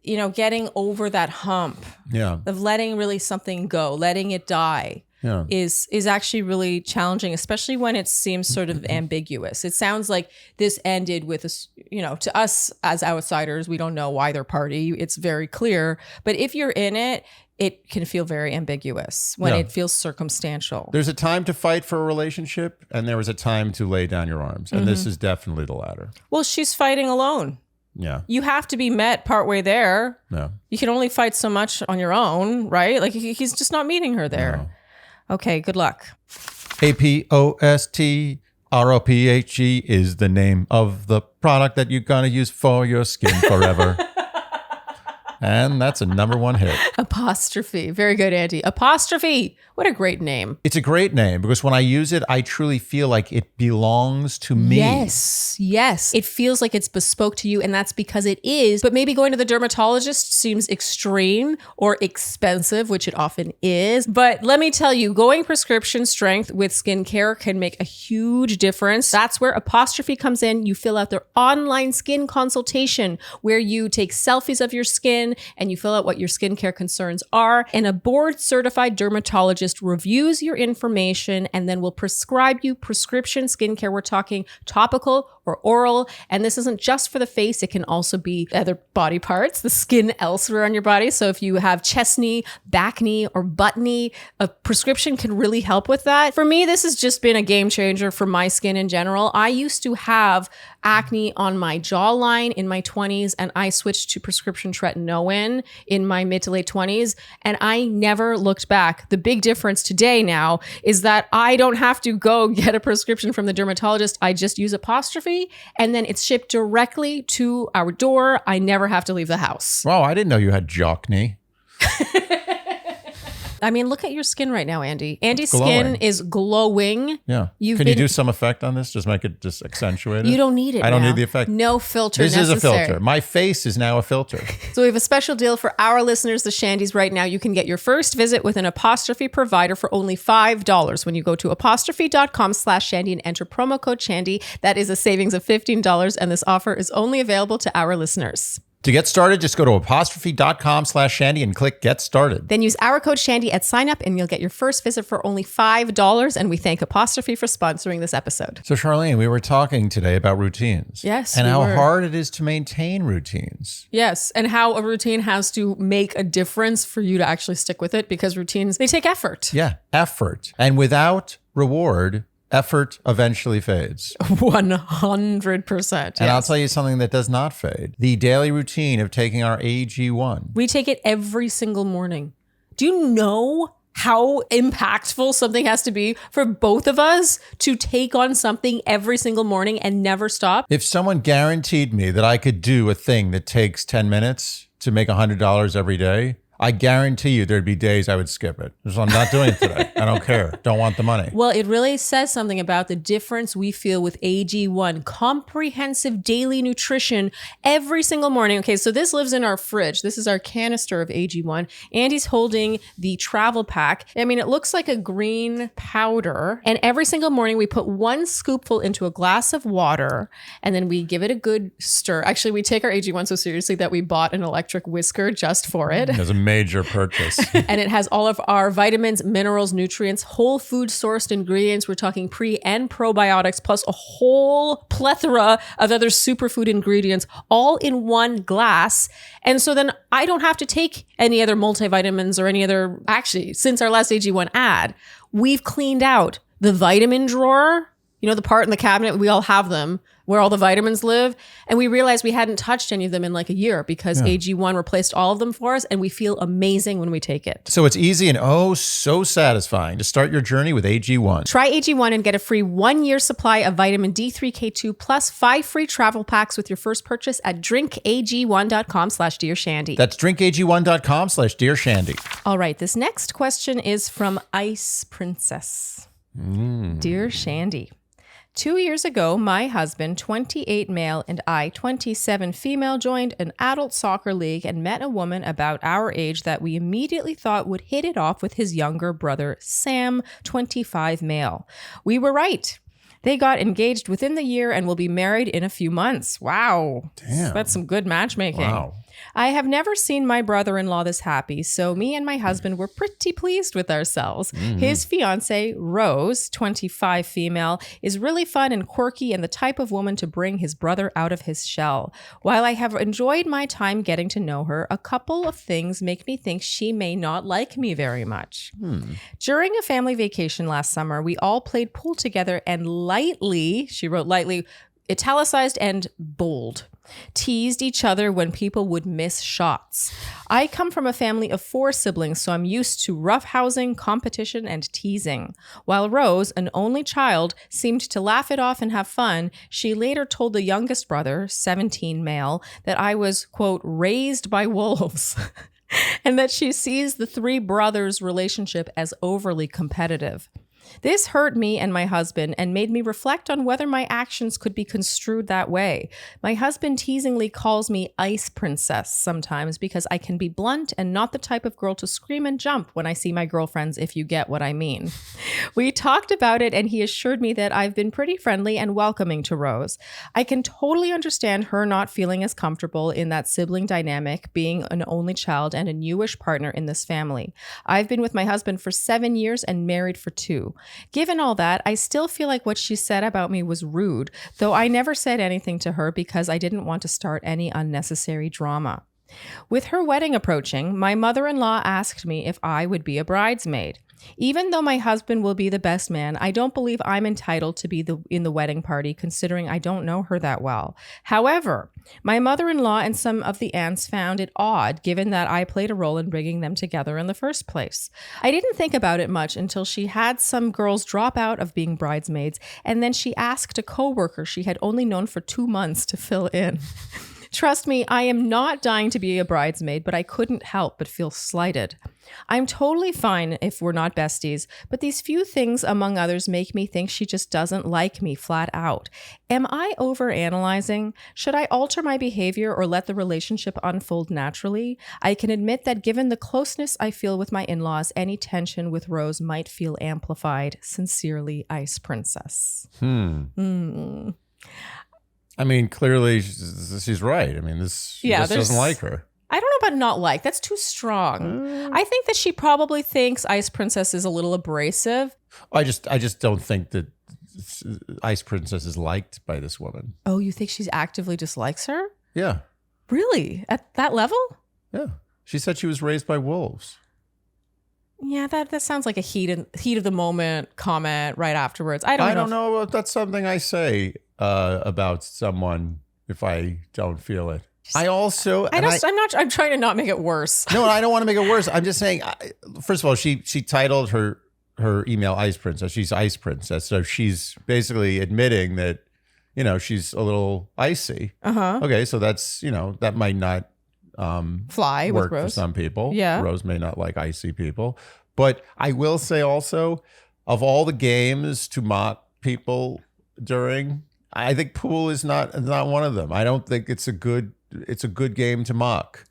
getting over that hump of letting really something go, letting it die. Yeah. is actually really challenging, especially when it seems sort of ambiguous. It sounds like this ended with, to us as outsiders, we don't know either party. It's very clear. But if you're in it, it can feel very ambiguous when it feels circumstantial. There's a time to fight for a relationship, and there was a time to lay down your arms. And this is definitely the latter. Well, she's fighting alone. Yeah. You have to be met partway there. No. You can only fight so much on your own, right? Like he's just not meeting her there. No. Okay, good luck. APOSTROPHE is the name of the product that you're going to use for your skin forever. And that's a #1 hit. Apostrophe. Very good, Andy. Apostrophe. What a great name. It's a great name because when I use it, I truly feel like it belongs to me. Yes. It feels like it's bespoke to you, and that's because it is. But maybe going to the dermatologist seems extreme or expensive, which it often is. But let me tell you, going prescription strength with skincare can make a huge difference. That's where Apostrophe comes in. You fill out their online skin consultation where you take selfies of your skin and you fill out what your skincare concerns are. And a board-certified dermatologist reviews your information and then will prescribe you prescription skincare. We're talking topical or oral. And this isn't just for the face. It can also be other body parts, the skin elsewhere on your body. So if you have chest knee, back knee, or butt knee, a prescription can really help with that. For me, this has just been a game changer for my skin in general. I used to have acne on my jawline in my 20s, and I switched to prescription tretinoin in my mid to late 20s, and I never looked back. The big difference today now is that I don't have to go get a prescription from the dermatologist. I just use Apostrophe, and then it's shipped directly to our door. I never have to leave the house. Wow, I didn't know you had jockney. I mean, look at your skin right now, Andy. Andy's glowing. skin is glowing. Yeah. Can you do some effect on this? Just make it just accentuate it? You don't need it I don't now. need the effect. No filter This necessary. is a filter. My face is now a filter. So we have a special deal for our listeners, the Shandys, right now. You can get your first visit with an apostrophe provider for only $5 when you go to apostrophe.com/Shandy and enter promo code Shandy. That is a savings of $15, and this offer is only available to our listeners. To get started, just go to apostrophe.com/Shandy and click Get Started. Then use our code Shandy at sign up and you'll get your first visit for only $5. And we thank Apostrophe for sponsoring this episode. So, Charlene, we were talking today about routines. Yes, and we how were. hard it is to maintain routines. Yes, and how a routine has to make a difference for you to actually stick with it, because routines, they take effort. Yeah, effort. And without reward, effort eventually fades. 100%. And I'll tell you something that does not fade. The daily routine of taking our AG1. We take it every single morning. Do you know how impactful something has to be for both of us to take on something every single morning and never stop? If someone guaranteed me that I could do a thing that takes 10 minutes to make $100 every day, I guarantee you there'd be days I would skip it. So I'm not doing it today. I don't care. Don't want the money. Well, it really says something about the difference we feel with AG1, comprehensive daily nutrition every single morning. Okay, so this lives in our fridge. This is our canister of AG1. Andy's holding the travel pack. I mean, it looks like a green powder. And every single morning we put 1 scoopful into a glass of water and then we give it a good stir. Actually, we take our AG1 so seriously that we bought an electric whisker just for it. It was a major purchase. And it has all of our vitamins, minerals, nutrients, whole food sourced ingredients. We're talking pre and probiotics, plus a whole plethora of other superfood ingredients, all in 1 glass. And so then I don't have to take any other multivitamins or any other, actually, since our last AG1 ad, we've cleaned out the vitamin drawer, you know, the part in the cabinet, we all have them, where all the vitamins live. And we realized we hadn't touched any of them in like a year because AG1 replaced all of them for us. And we feel amazing when we take it. So it's easy and oh, so satisfying to start your journey with AG1. Try AG1 and get a free 1-year supply of vitamin D3, K2, plus 5 free travel packs with your first purchase at drinkag1.com/DearShandy. That's drinkag1.com/DearShandy. All right. This next question is from Ice Princess. Dear Shandy. 2 years ago, my husband, 28 male, and I, 27 female, joined an adult soccer league and met a woman about our age that we immediately thought would hit it off with his younger brother, Sam, 25 male. We were right. They got engaged within the year and will be married in a few months. Wow. Damn. That's some good matchmaking. Wow. I have never seen my brother-in-law this happy, so me and my husband were pretty pleased with ourselves. His fiance, Rose, 25 female, is really fun and quirky and the type of woman to bring his brother out of his shell. While I have enjoyed my time getting to know her, a couple of things make me think she may not like me very much. During a family vacation last summer, we all played pool together and lightly, she wrote lightly, italicized and bold, teased each other when people would miss shots. I come from a family of 4 siblings, so I'm used to roughhousing, competition, and teasing. While Rose, an only child, seemed to laugh it off and have fun, she later told the youngest brother, 17 male, that I was, quote, raised by wolves. And that she sees the 3 brothers' relationship as overly competitive. This hurt me and my husband and made me reflect on whether my actions could be construed that way. My husband teasingly calls me Ice Princess sometimes because I can be blunt and not the type of girl to scream and jump when I see my girlfriends, if you get what I mean. We talked about it and he assured me that I've been pretty friendly and welcoming to Rose. I can totally understand her not feeling as comfortable in that sibling dynamic, being an only child and a newish partner in this family. I've been with my husband for 7 years and married for 2. Given all that, I still feel like what she said about me was rude, though I never said anything to her because I didn't want to start any unnecessary drama. With her wedding approaching, my mother-in-law asked me if I would be a bridesmaid. Even though my husband will be the best man, I don't believe I'm entitled to be in the wedding party, considering I don't know her that well. However, my mother-in-law and some of the aunts found it odd, given that I played a role in bringing them together in the first place. I didn't think about it much until she had some girls drop out of being bridesmaids, and then she asked a coworker she had only known for 2 months to fill in. Trust me, I am not dying to be a bridesmaid, but I couldn't help but feel slighted. I'm totally fine if we're not besties, but these few things, among others, make me think she just doesn't like me flat out. Am I overanalyzing? Should I alter my behavior or let the relationship unfold naturally? I can admit that given the closeness I feel with my in-laws, any tension with Rose might feel amplified. Sincerely, Ice Princess. I mean, clearly she's right. I mean, she just doesn't like her. I don't know about not like. That's too strong. I think that she probably thinks Ice Princess is a little abrasive. I just don't think that Ice Princess is liked by this woman. Oh, you think she actively dislikes her? Yeah. Really? At that level? Yeah. She said she was raised by wolves. Yeah, that sounds like a heat of the moment comment right afterwards. I don't know if that's something I say about someone if I don't feel it. I'm trying to not make it worse. No, I don't want to make it worse. I'm just saying, first of all, she titled her email Ice Princess. She's Ice Princess. So she's basically admitting that, she's a little icy. Okay, so that's, that might not fly work with Rose for some people. Yeah. Rose may not like icy people. But I will say also, of all the games to mock people during, I think pool is not one of them. I don't think it's a good game to mock.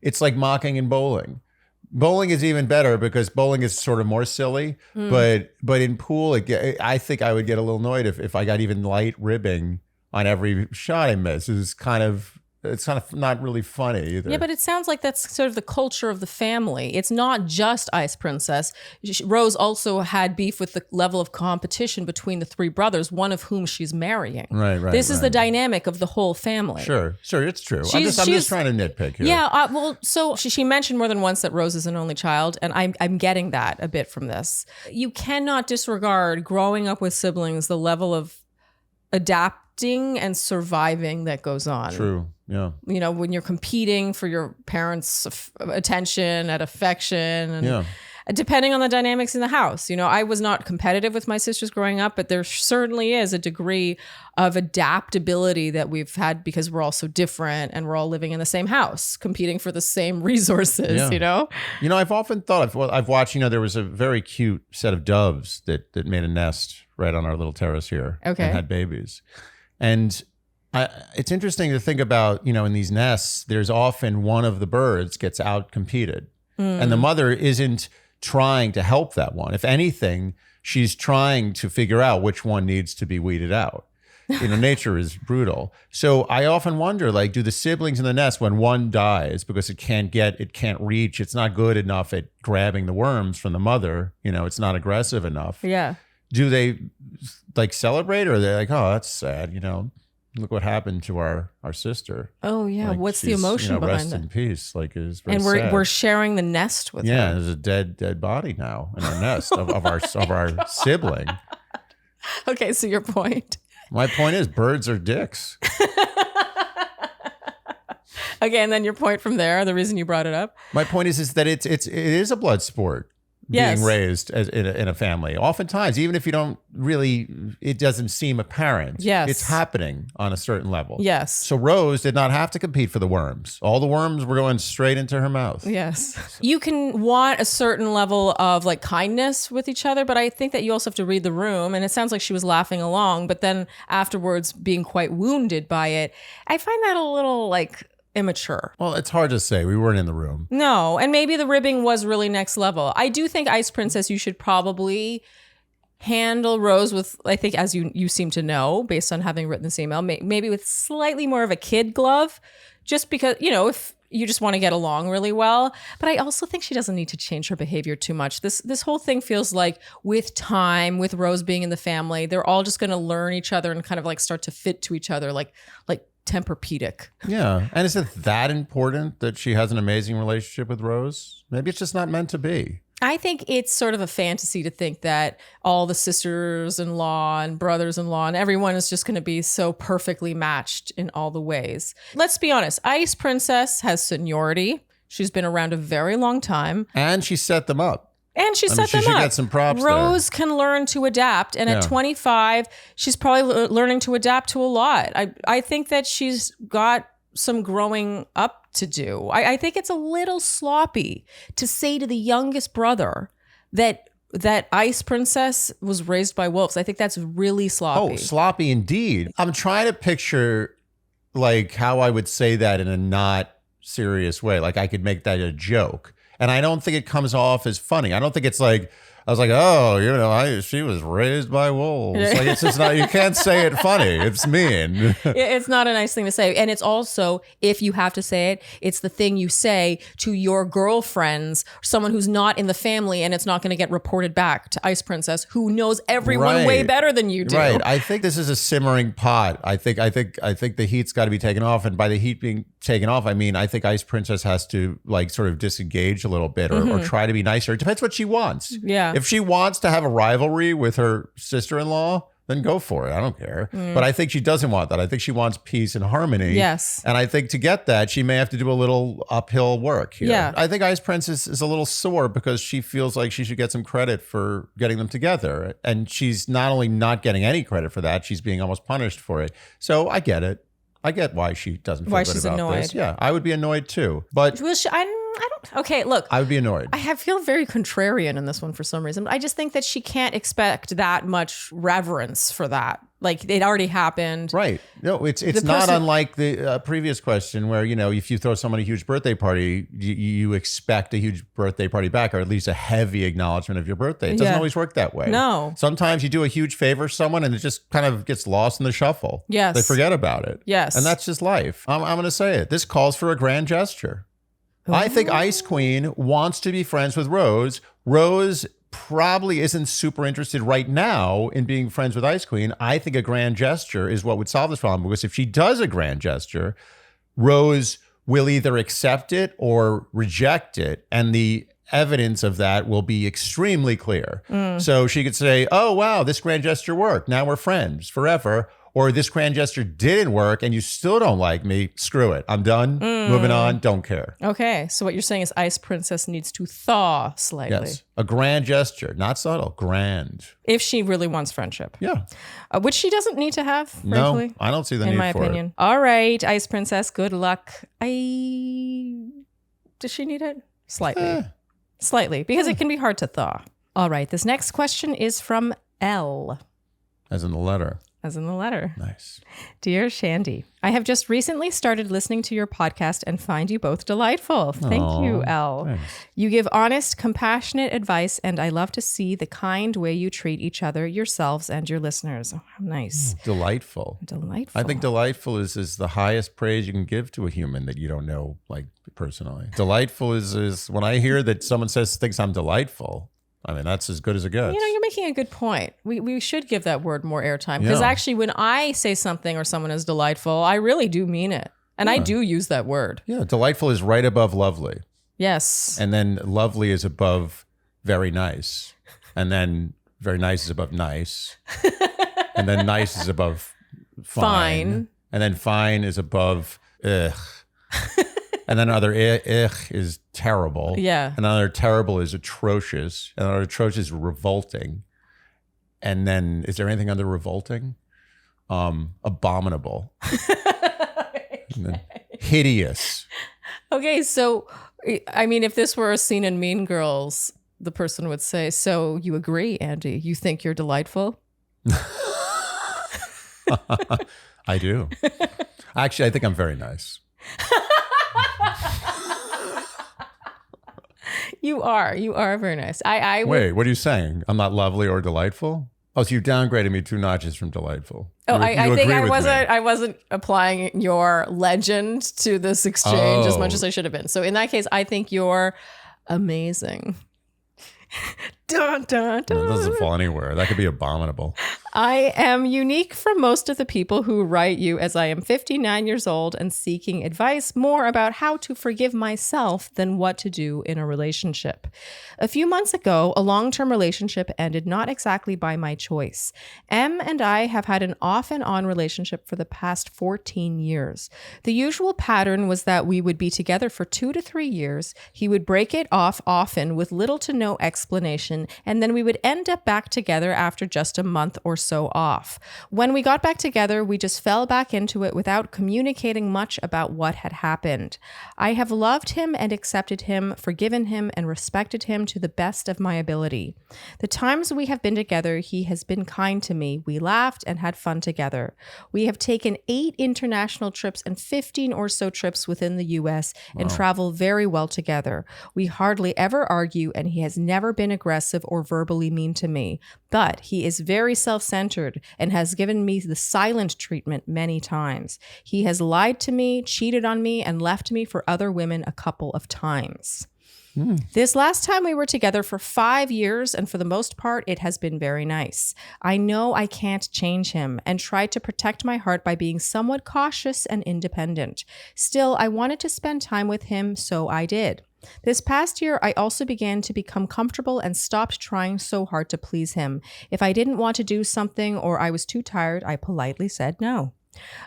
It's like mocking in bowling. Bowling is even better because bowling is sort of more silly. But in pool, I think I would get a little annoyed if I got even light ribbing on every shot I miss. It's kind of not really funny either. Yeah, but it sounds like that's sort of the culture of the family. It's not just Ice Princess. Rose also had beef with the level of competition between the three brothers, one of whom she's marrying. Right. This is the dynamic of the whole family. Sure, it's true. I'm just trying to nitpick here. Yeah, so she mentioned more than once that Rose is an only child, and I'm getting that a bit from this. You cannot disregard growing up with siblings, the level of adapting and surviving that goes on. True. Yeah. When you're competing for your parents' attention and affection and depending on the dynamics in the house. I was not competitive with my sisters growing up, but there certainly is a degree of adaptability that we've had because we're all so different and we're all living in the same house, competing for the same resources, I've often thought, I've watched, there was a very cute set of doves that made a nest right on our little terrace here. Okay. And had babies. And it's interesting to think about, in these nests, there's often one of the birds gets out competed and the mother isn't trying to help that one. If anything, she's trying to figure out which one needs to be weeded out. Nature is brutal. So I often wonder, do the siblings in the nest, when one dies because it can't reach, it's not good enough at grabbing the worms from the mother, it's not aggressive enough. Yeah. Do they celebrate, or are they like, oh, that's sad, look what happened to our sister. Oh yeah, what's the emotion behind that? Rest in peace. Is very and sad. we're sharing the nest with her. Yeah, there's a dead body now in our nest of our sibling. Okay, so your point. My point is, birds are dicks. Okay, and then your point from there, the reason you brought it up. My point is that it is a blood sport. Yes. Being raised in a family. Oftentimes, even if you don't really, it doesn't seem apparent. Yes. It's happening on a certain level. Yes. So Rose did not have to compete for the worms. All the worms were going straight into her mouth. Yes. You can want a certain level of kindness with each other, but I think that you also have to read the room. And it sounds like she was laughing along, but then afterwards being quite wounded by it. I find that a little immature. Well, it's hard to say. We weren't in the room. No, and maybe the ribbing was really next level. I do think, Ice Princess, you should probably handle Rose with, I think, as you seem to know, based on having written this email, maybe with slightly more of a kid glove, just because, if you just want to get along really well. But I also think she doesn't need to change her behavior too much. This whole thing feels like with time, with Rose being in the family, they're all just going to learn each other and kind of start to fit to each other, like Tempur-Pedic. Yeah. And is it that important that she has an amazing relationship with Rose? Maybe it's just not meant to be. I think it's sort of a fantasy to think that all the sisters-in-law and brothers-in-law and everyone is just going to be so perfectly matched in all the ways. Let's be honest. Ice Princess has seniority. She's been around a very long time. And she set them up. And she set them up. She should get some props Rose can learn to adapt. And at 25, she's probably learning to adapt to a lot. I think that she's got some growing up to do. I think it's a little sloppy to say to the youngest brother that Ice Princess was raised by wolves. I think that's really sloppy. Oh, sloppy indeed. I'm trying to picture like how I would say that in a not serious way. Like I could make that a joke. And I don't think it comes off as funny. I don't think it's like, I was like, oh, she was raised by wolves. Like it's just not, you can't say it funny. It's mean. It's not a nice thing to say. And it's also, if you have to say it, it's the thing you say to your girlfriends, someone who's not in the family, and it's not going to get reported back to Ice Princess, who knows everyone way better than you do. Right. I think this is a simmering pot. I think the heat's got to be taken off. And by the heat being taken off, I mean, I think Ice Princess has to like sort of disengage a little bit or try to be nicer. It depends what she wants. Yeah. If she wants to have a rivalry with her sister-in-law, then go for it. I don't care. But I think she doesn't want that. I think she wants peace and harmony. Yes. And I think to get that, she may have to do a little uphill work here. Yeah. I think Ice Princess is a little sore because she feels like she should get some credit for getting them together. And she's not only not getting any credit for that, she's being almost punished for it. So I get it. I get why she doesn't feel good about this. Yeah, I would be annoyed too. But I don't. Okay, look. I would be annoyed. I feel very contrarian in this one for some reason. I just think that she can't expect that much reverence for that. Like it already happened. Right. No, it's not unlike the previous question where, if you throw someone a huge birthday party, you expect a huge birthday party back, or at least a heavy acknowledgement of your birthday. It doesn't always work that way. No. Sometimes you do a huge favor for someone and it just kind of gets lost in the shuffle. Yes. They forget about it. Yes. And that's just life. I'm going to say it. This calls for a grand gesture. Ooh. I think Ice Queen wants to be friends with Rose. Rose probably isn't super interested right now in being friends with Ice Queen. I think a grand gesture is what would solve this problem, because if she does a grand gesture, Rose will either accept it or reject it. And the evidence of that will be extremely clear. So she could say, oh, wow, this grand gesture worked. Now we're friends forever. Or this grand gesture didn't work and you still don't like me. Screw it. I'm done. Moving on. Don't care. Okay. So what you're saying is Ice Princess needs to thaw slightly. Yes. A grand gesture. Not subtle. Grand. If she really wants friendship. Yeah. Which she doesn't need to have, frankly. No, I don't see the need for it. In my opinion. All right, Ice Princess. Good luck. Does she need it? Slightly. Slightly. Because it can be hard to thaw. All right. This next question is from L. As in the letter. As in the letter. Nice. Dear Shandy, I have just recently started listening to your podcast and find you both delightful. Thank you, Elle. Thanks. You give honest, compassionate advice, and I love to see the kind way you treat each other, yourselves, and your listeners. Oh, how nice. Delightful. Delightful. I think delightful is the highest praise you can give to a human that you don't know, like, personally. Delightful is when I hear that someone thinks I'm delightful, I mean, that's as good as it gets. You're making a good point. We should give that word more airtime. Because actually, when I say something or someone is delightful, I really do mean it. And I do use that word. Yeah, delightful is right above lovely. Yes. And then lovely is above very nice. And then very nice is above nice. And then nice is above fine. And then fine is above ugh. And then another is terrible. Yeah. And another terrible is atrocious. And another atrocious is revolting. And then is there anything under revolting? Abominable. Okay. Hideous. Okay, so I mean, if this were a scene in Mean Girls, the person would say, so you agree, Andy? You think you're delightful? I do. Actually, I think I'm very nice. You are very nice. Wait, what are you saying? I'm not lovely or delightful? Oh, so you downgraded me 2 notches from delightful. Oh, I think I wasn't applying your legend to this exchange as much as I should have been. So in that case, I think you're amazing. Dun, dun, dun. That doesn't fall anywhere. That could be abominable. I am unique from most of the people who write you, as I am 59 years old and seeking advice more about how to forgive myself than what to do in a relationship. A few months ago, a long-term relationship ended not exactly by my choice. M and I have had an off and on relationship for the past 14 years. The usual pattern was that we would be together for 2 to 3 years. He would break it off often with little to no explanation, and then we would end up back together after just a month or so off. When we got back together, we just fell back into it without communicating much about what had happened. I have loved him and accepted him, forgiven him, and respected him to the best of my ability. The times we have been together, he has been kind to me. We laughed and had fun together. We have taken 8 international trips and 15 or so trips within the U.S. and travel very well together. We hardly ever argue, and he has never been aggressive or verbally mean to me. But he is very self-centered and has given me the silent treatment many times. He has lied to me, cheated on me, and left me for other women a couple of times. This last time we were together for 5 years, and for the most part, it has been very nice. I know I can't change him and tried to protect my heart by being somewhat cautious and independent. Still, I wanted to spend time with him, so I did. This past year, I also began to become comfortable and stopped trying so hard to please him. If I didn't want to do something or I was too tired, I politely said no.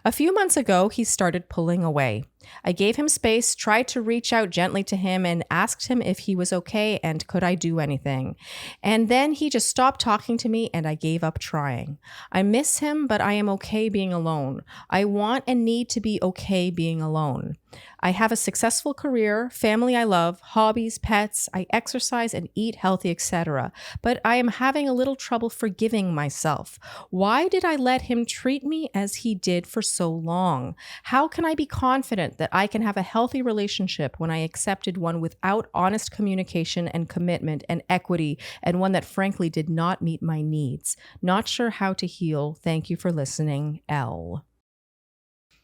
A few months ago, he started pulling away. I gave him space, tried to reach out gently to him, and asked him if he was okay and could I do anything. And then he just stopped talking to me and I gave up trying. I miss him, but I am okay being alone. I want and need to be okay being alone. I have a successful career, family I love, hobbies, pets, I exercise and eat healthy, etc. But I am having a little trouble forgiving myself. Why did I let him treat me as he did for so long? How can I be confident that I can have a healthy relationship when I accepted one without honest communication and commitment and equity, and one that frankly did not meet my needs? Not sure how to heal. Thank you for listening, L.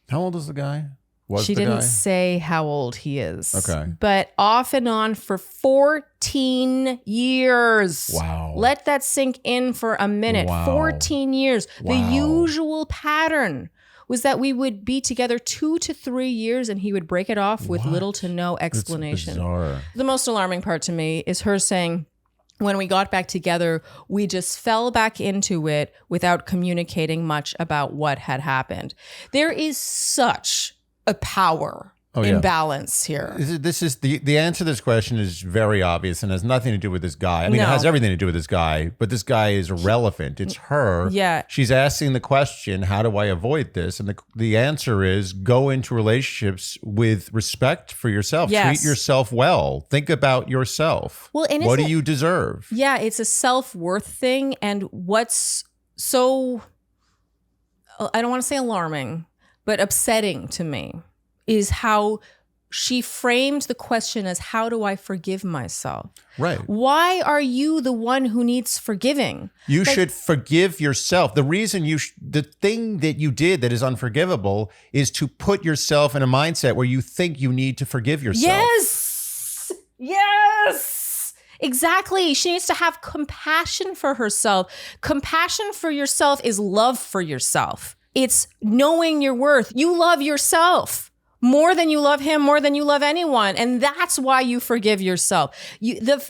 How old is the guy? She didn't say how old he is. Okay. But off and on for 14 years. Wow. Let that sink in for a minute. Wow. 14 years. Wow. The usual pattern was that we would be together 2 to 3 years and he would break it off with little to no explanation. That's bizarre. The most alarming part to me is her saying, when we got back together, we just fell back into it without communicating much about what had happened. There is such a power imbalance here. This is the answer to this question is very obvious and has nothing to do with this guy. I mean, it has everything to do with this guy, but this guy is irrelevant. It's her. Yeah. She's asking the question, how do I avoid this? And the answer is go into relationships with respect for yourself. Yes. Treat yourself well. Think about yourself. Well, and what do you deserve? Yeah, it's a self-worth thing. And what's so, I don't want to say alarming, but upsetting to me is how she framed the question as, how do I forgive myself? Right. Why are you the one who needs forgiving? You should forgive yourself. The reason the thing that you did that is unforgivable is to put yourself in a mindset where you think you need to forgive yourself. Yes. Yes. Exactly. She needs to have compassion for herself. Compassion for yourself is love for yourself. It's knowing your worth. You love yourself more than you love him, more than you love anyone. And that's why you forgive yourself.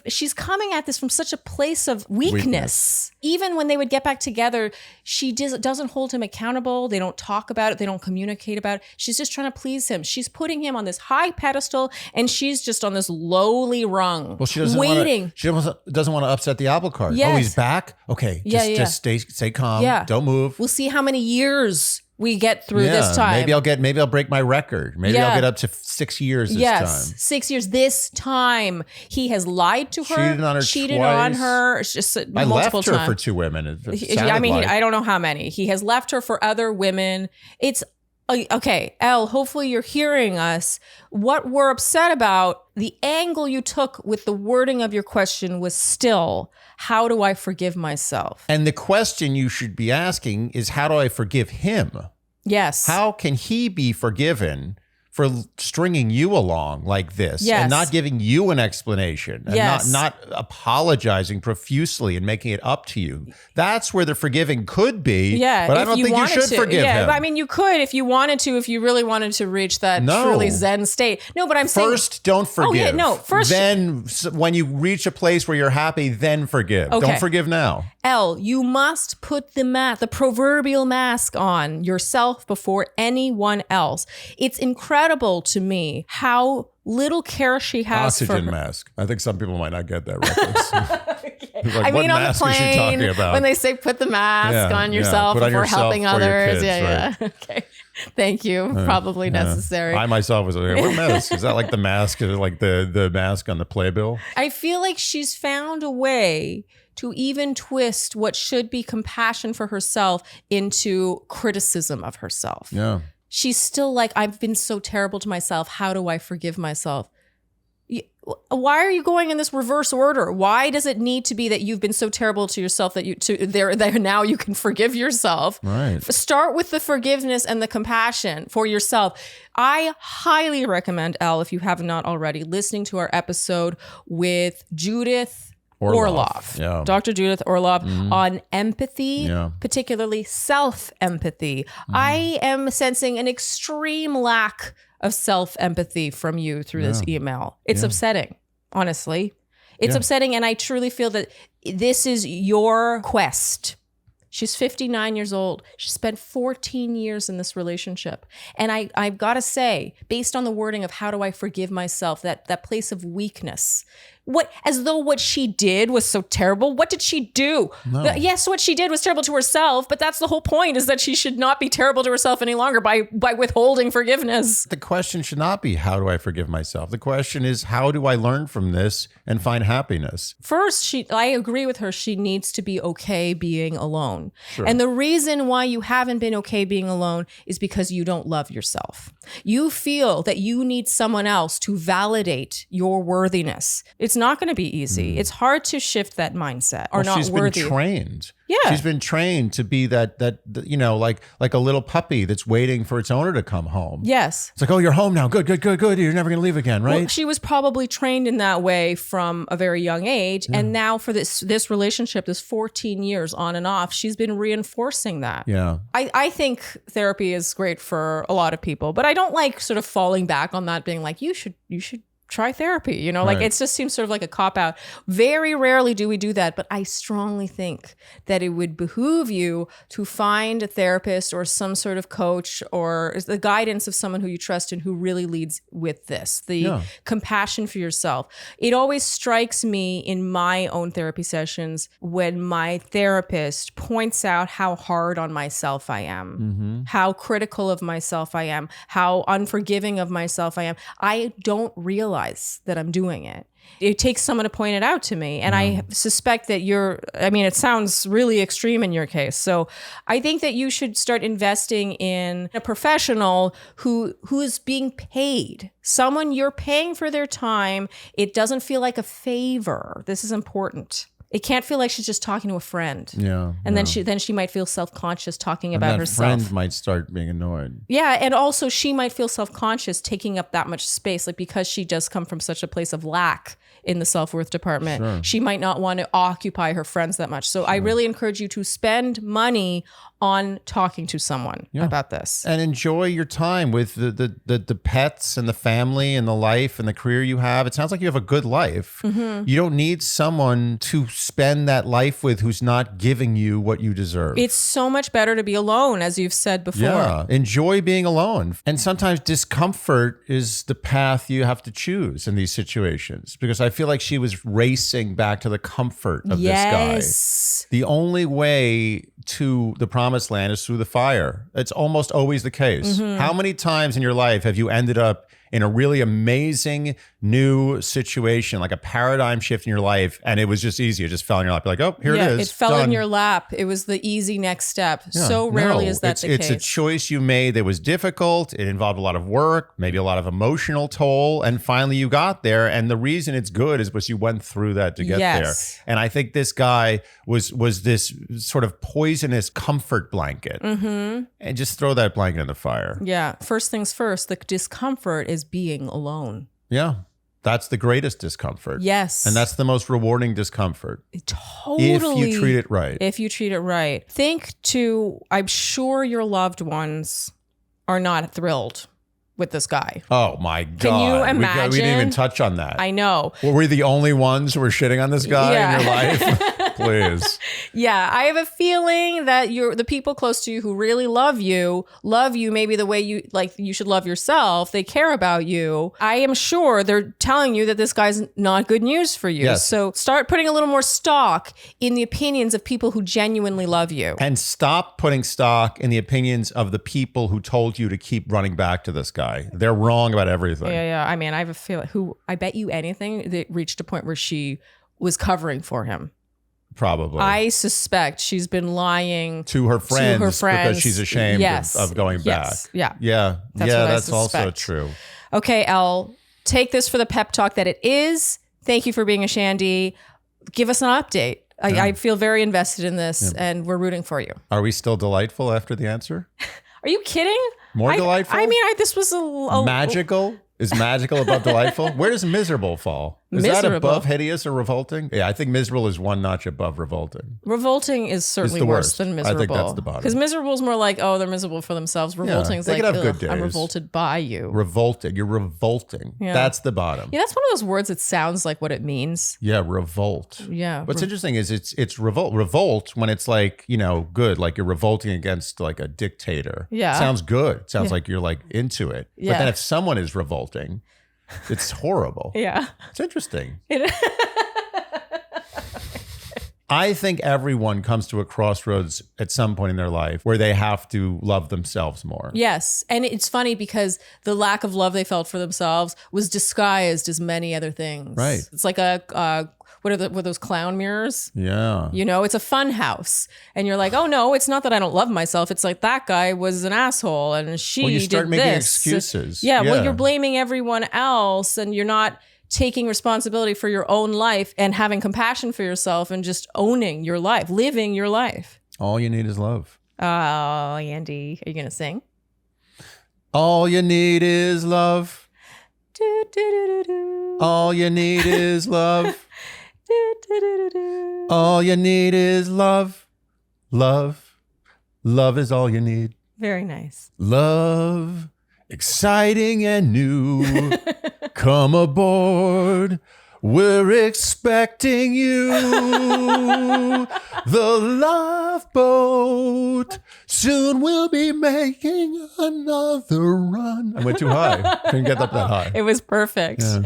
She's coming at this from such a place of weakness. Even when they would get back together, she doesn't hold him accountable. They don't talk about it. They don't communicate about it. She's just trying to please him. She's putting him on this high pedestal and she's just on this lowly rung. Well, she doesn't waiting. She doesn't want to upset the apple cart. Yes. Oh, he's back? Okay, just stay calm. Yeah. Don't move. We'll see how many years we get through this time. Maybe I'll break my record. Maybe I'll get up to 6 years this time. 6 years this time. He has lied to her. Cheated on her It's just I multiple left her times. for 2 women. I don't know how many. He has left her for other women. It's okay, Elle, hopefully you're hearing us. What we're upset about, the angle you took with the wording of your question was still, how do I forgive myself? And the question you should be asking is, how do I forgive him? Yes. How can he be forgiven for stringing you along like this and not giving you an explanation and not apologizing profusely and making it up to you? That's where the forgiving could be. Yeah, but I don't think you should forgive him. But I mean, you could if you wanted to, if you really wanted to reach that truly Zen state. No, but I'm saying first, don't forgive. Oh, yeah, no, first. Then when you reach a place where you're happy, then forgive. Okay. Don't forgive now. Elle, you must put the proverbial mask on yourself before anyone else. It's incredible to me how little care she has Oxygen mask. I think some people might not get that reference. Okay. Like, I mean, what on the mask is she plane, talking about? when they say put the mask on yourself Put on before yourself helping for your others. kids, Yeah. right. Okay. Thank you. Probably necessary. I myself was like, what mask? Is that like the mask, like the mask on the playbill? I feel like she's found a way to even twist what should be compassion for herself into criticism of herself. Yeah. She's still like, I've been so terrible to myself. How do I forgive myself? Why are you going in this reverse order? Why does it need to be that you've been so terrible to yourself that now you can forgive yourself? Right. Start with the forgiveness and the compassion for yourself. I highly recommend, Elle, if you have not already, listening to our episode with Judith Orloff. Yeah. Dr. Judith Orloff on empathy, Yeah. particularly self-empathy. I am sensing an extreme lack of self-empathy from you through this email. It's upsetting, honestly. It's upsetting, and I truly feel that this is your quest. She's 59 years old. She spent 14 years in this relationship. And I've got to say, based on the wording of how do I forgive myself, that place of weakness, as though what she did was so terrible. What did she do? No. Yes, what she did was terrible to herself, but that's the whole point, is that she should not be terrible to herself any longer by withholding forgiveness. The question should not be, how do I forgive myself? The question is, how do I learn from this and find happiness? First, I agree with her. She needs to be okay being alone. Sure. And the reason why you haven't been okay being alone is because you don't love yourself. You feel that you need someone else to validate your worthiness. It's not going to be easy. It's hard to shift that mindset or not she's worthy. Been trained. Yeah. She's been trained to be that like a little puppy that's waiting for its owner to come home. Yes. It's like, oh, you're home now. Good. You're never going to leave again, right? Well, she was probably trained in that way from a very young age. And now for this relationship, this 14 years on and off, she's been reinforcing that. Yeah. I think therapy is great for a lot of people, but I don't like sort of falling back on that, being like, you should try therapy, like it just seems sort of like a cop-out. Very rarely do we do that, but I strongly think that it would behoove you to find a therapist or some sort of coach or the guidance of someone who you trust and who really leads with this, the compassion for yourself. It always strikes me in my own therapy sessions when my therapist points out how hard on myself I am, how critical of myself I am, how unforgiving of myself I am. I don't realize that I'm doing it. It takes someone to point it out to me. And I suspect that it sounds really extreme in your case. So I think that you should start investing in a professional who is being paid, someone you're paying for their time. It doesn't feel like a favor. This is important. It can't feel like she's just talking to a friend. Yeah. And then she might feel self-conscious talking about herself. Friend might start being annoyed. Yeah, and also she might feel self-conscious taking up that much space, like because she does come from such a place of lack in the self-worth department. Sure. She might not want to occupy her friends that much. So I really encourage you to spend money on talking to someone about this. And enjoy your time with the pets and the family and the life and the career you have. It sounds like you have a good life. You don't need someone to spend that life with who's not giving you what you deserve. It's so much better to be alone, as you've said before. Yeah, enjoy being alone. And sometimes discomfort is the path you have to choose in these situations, because I feel like she was racing back to the comfort of this guy. The only way to the promised land is through the fire. It's almost always the case. How many times in your life have you ended up in a really amazing new situation, like a paradigm shift in your life, and it was just easy? It just fell in your lap. You're like, oh, here it is. It fell Done. in your lap. It was the easy next step. So rarely is that the case. It's a choice you made that was difficult. It involved a lot of work, maybe a lot of emotional toll, and finally you got there. And the reason it's good is because you went through that to get there. And I think this guy was this sort of poisonous comfort blanket. And just throw that blanket in the fire. Yeah. First things first, the discomfort is being alone. Yeah. That's the greatest discomfort. Yes. And that's the most rewarding discomfort. Totally. If you treat it right. If you treat it right. I'm sure your loved ones are not thrilled with this guy. Oh my God. Can you imagine? We didn't even touch on that. I know. Were we the only ones who were shitting on this guy in your life? Please. Yeah, I have a feeling that the people close to you who really love you maybe the way you should love yourself. They care about you. I am sure they're telling you that this guy's not good news for you. Yes. So start putting a little more stock in the opinions of people who genuinely love you. And stop putting stock in the opinions of the people who told you to keep running back to this guy. They're wrong about everything. Yeah. I mean, I have a feeling I bet you anything that reached a point where she was covering for him. Probably. I suspect she's been lying to her friends because she's ashamed of going back. Yeah. Yeah. That's also true. Okay, Elle, take this for the pep talk that it is. Thank you for being a Shandy. Give us an update. I feel very invested in this and we're rooting for you. Are we still delightful after the answer? Are you kidding? More delightful? I mean, this was a magical. Is magical above delightful? Where does miserable fall? Is that above hideous or revolting? Yeah, I think miserable is one notch above revolting. Revolting is certainly worse than miserable. I think that's the bottom. Because miserable is more like, oh, they're miserable for themselves. Revolting is like, I'm revolted by you. Revolting. You're revolting. Yeah. That's the bottom. Yeah, that's one of those words that sounds like what it means. Yeah, revolt. Yeah. What's interesting is it's revolt when it's like, good, like you're revolting against like a dictator. Yeah. It sounds good. It sounds like you're like into it. Yeah. But then if someone is revolting, it's horrible. Yeah. It's interesting. I think everyone comes to a crossroads at some point in their life where they have to love themselves more. Yes. And it's funny because the lack of love they felt for themselves was disguised as many other things. Right. It's like what are those clown mirrors? Yeah. It's a fun house. And you're like, oh no, it's not that I don't love myself. It's like that guy was an asshole and you start did making this. excuses. Yeah. Well, you're blaming everyone else and you're not taking responsibility for your own life and having compassion for yourself and just owning your life, living your life. All you need is love. Oh, Andy, are you going to sing? All you need is love. Do, do, do, do, do. All you need is love. All you need is love. Love. Love is all you need. Very nice. Love. Exciting and new. Come aboard. We're expecting you. The love boat. Soon we'll be making another run. I went too high. Couldn't get up that high. It was perfect. Yeah.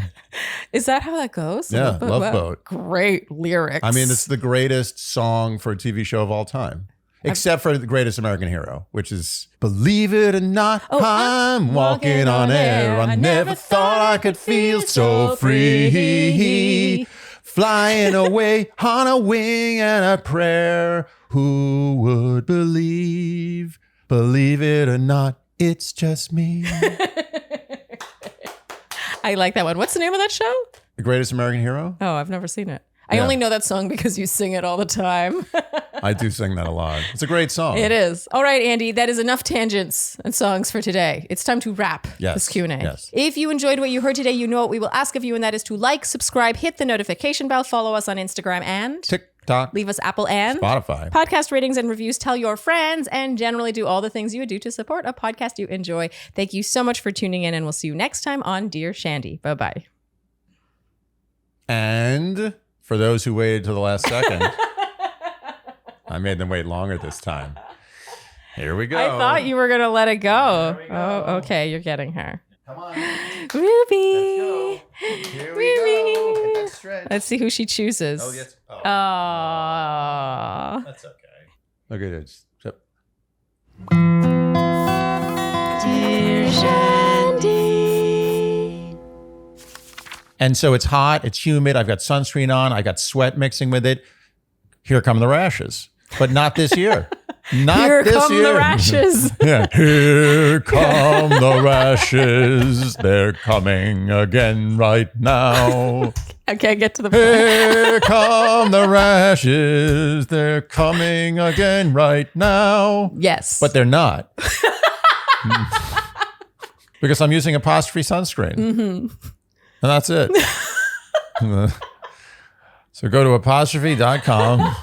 Is that how that goes? Yeah, Love Boat. Great lyrics. I mean, it's the greatest song for a TV show of all time. Except for The Greatest American Hero, which is, believe it or not, I'm walking on air. I never thought I could feel so free. Flying away on a wing and a prayer. Who would believe? Believe it or not, it's just me. I like that one. What's the name of that show? The Greatest American Hero? Oh, I've never seen it. I only know that song because you sing it all the time. I do sing that a lot. It's a great song. It is. All right, Andy, that is enough tangents and songs for today. It's time to wrap this Q&A. Yes. If you enjoyed what you heard today, you know what we will ask of you, and that is to like, subscribe, hit the notification bell, follow us on Instagram, and TikTok, leave us Apple and Spotify podcast ratings and reviews. Tell your friends, and generally do all the things you would do to support a podcast you enjoy. Thank you so much for tuning in, and we'll see you next time on Dear Shandy. Bye-bye. And for those who waited to the last second, I made them wait longer this time. Here we go. I thought you were going to let it go. Oh, okay. You're getting her. Come on. Ruby. Let's go. Here we go. Get that stretch. Let's see who she chooses. Oh, yes. Oh. That's okay. Okay, dude. Dear Shandy. And so it's hot, it's humid, I've got sunscreen on, I got sweat mixing with it. Here come the rashes. But not this year. Not Here this come year. the rashes. Yeah. Here come the rashes. They're coming again right now. Okay, get to the point. Here come the rashes. They're coming again right now. Yes. But they're not. Because I'm using apostrophe sunscreen. Mm-hmm. And that's it. So go to apostrophe.com.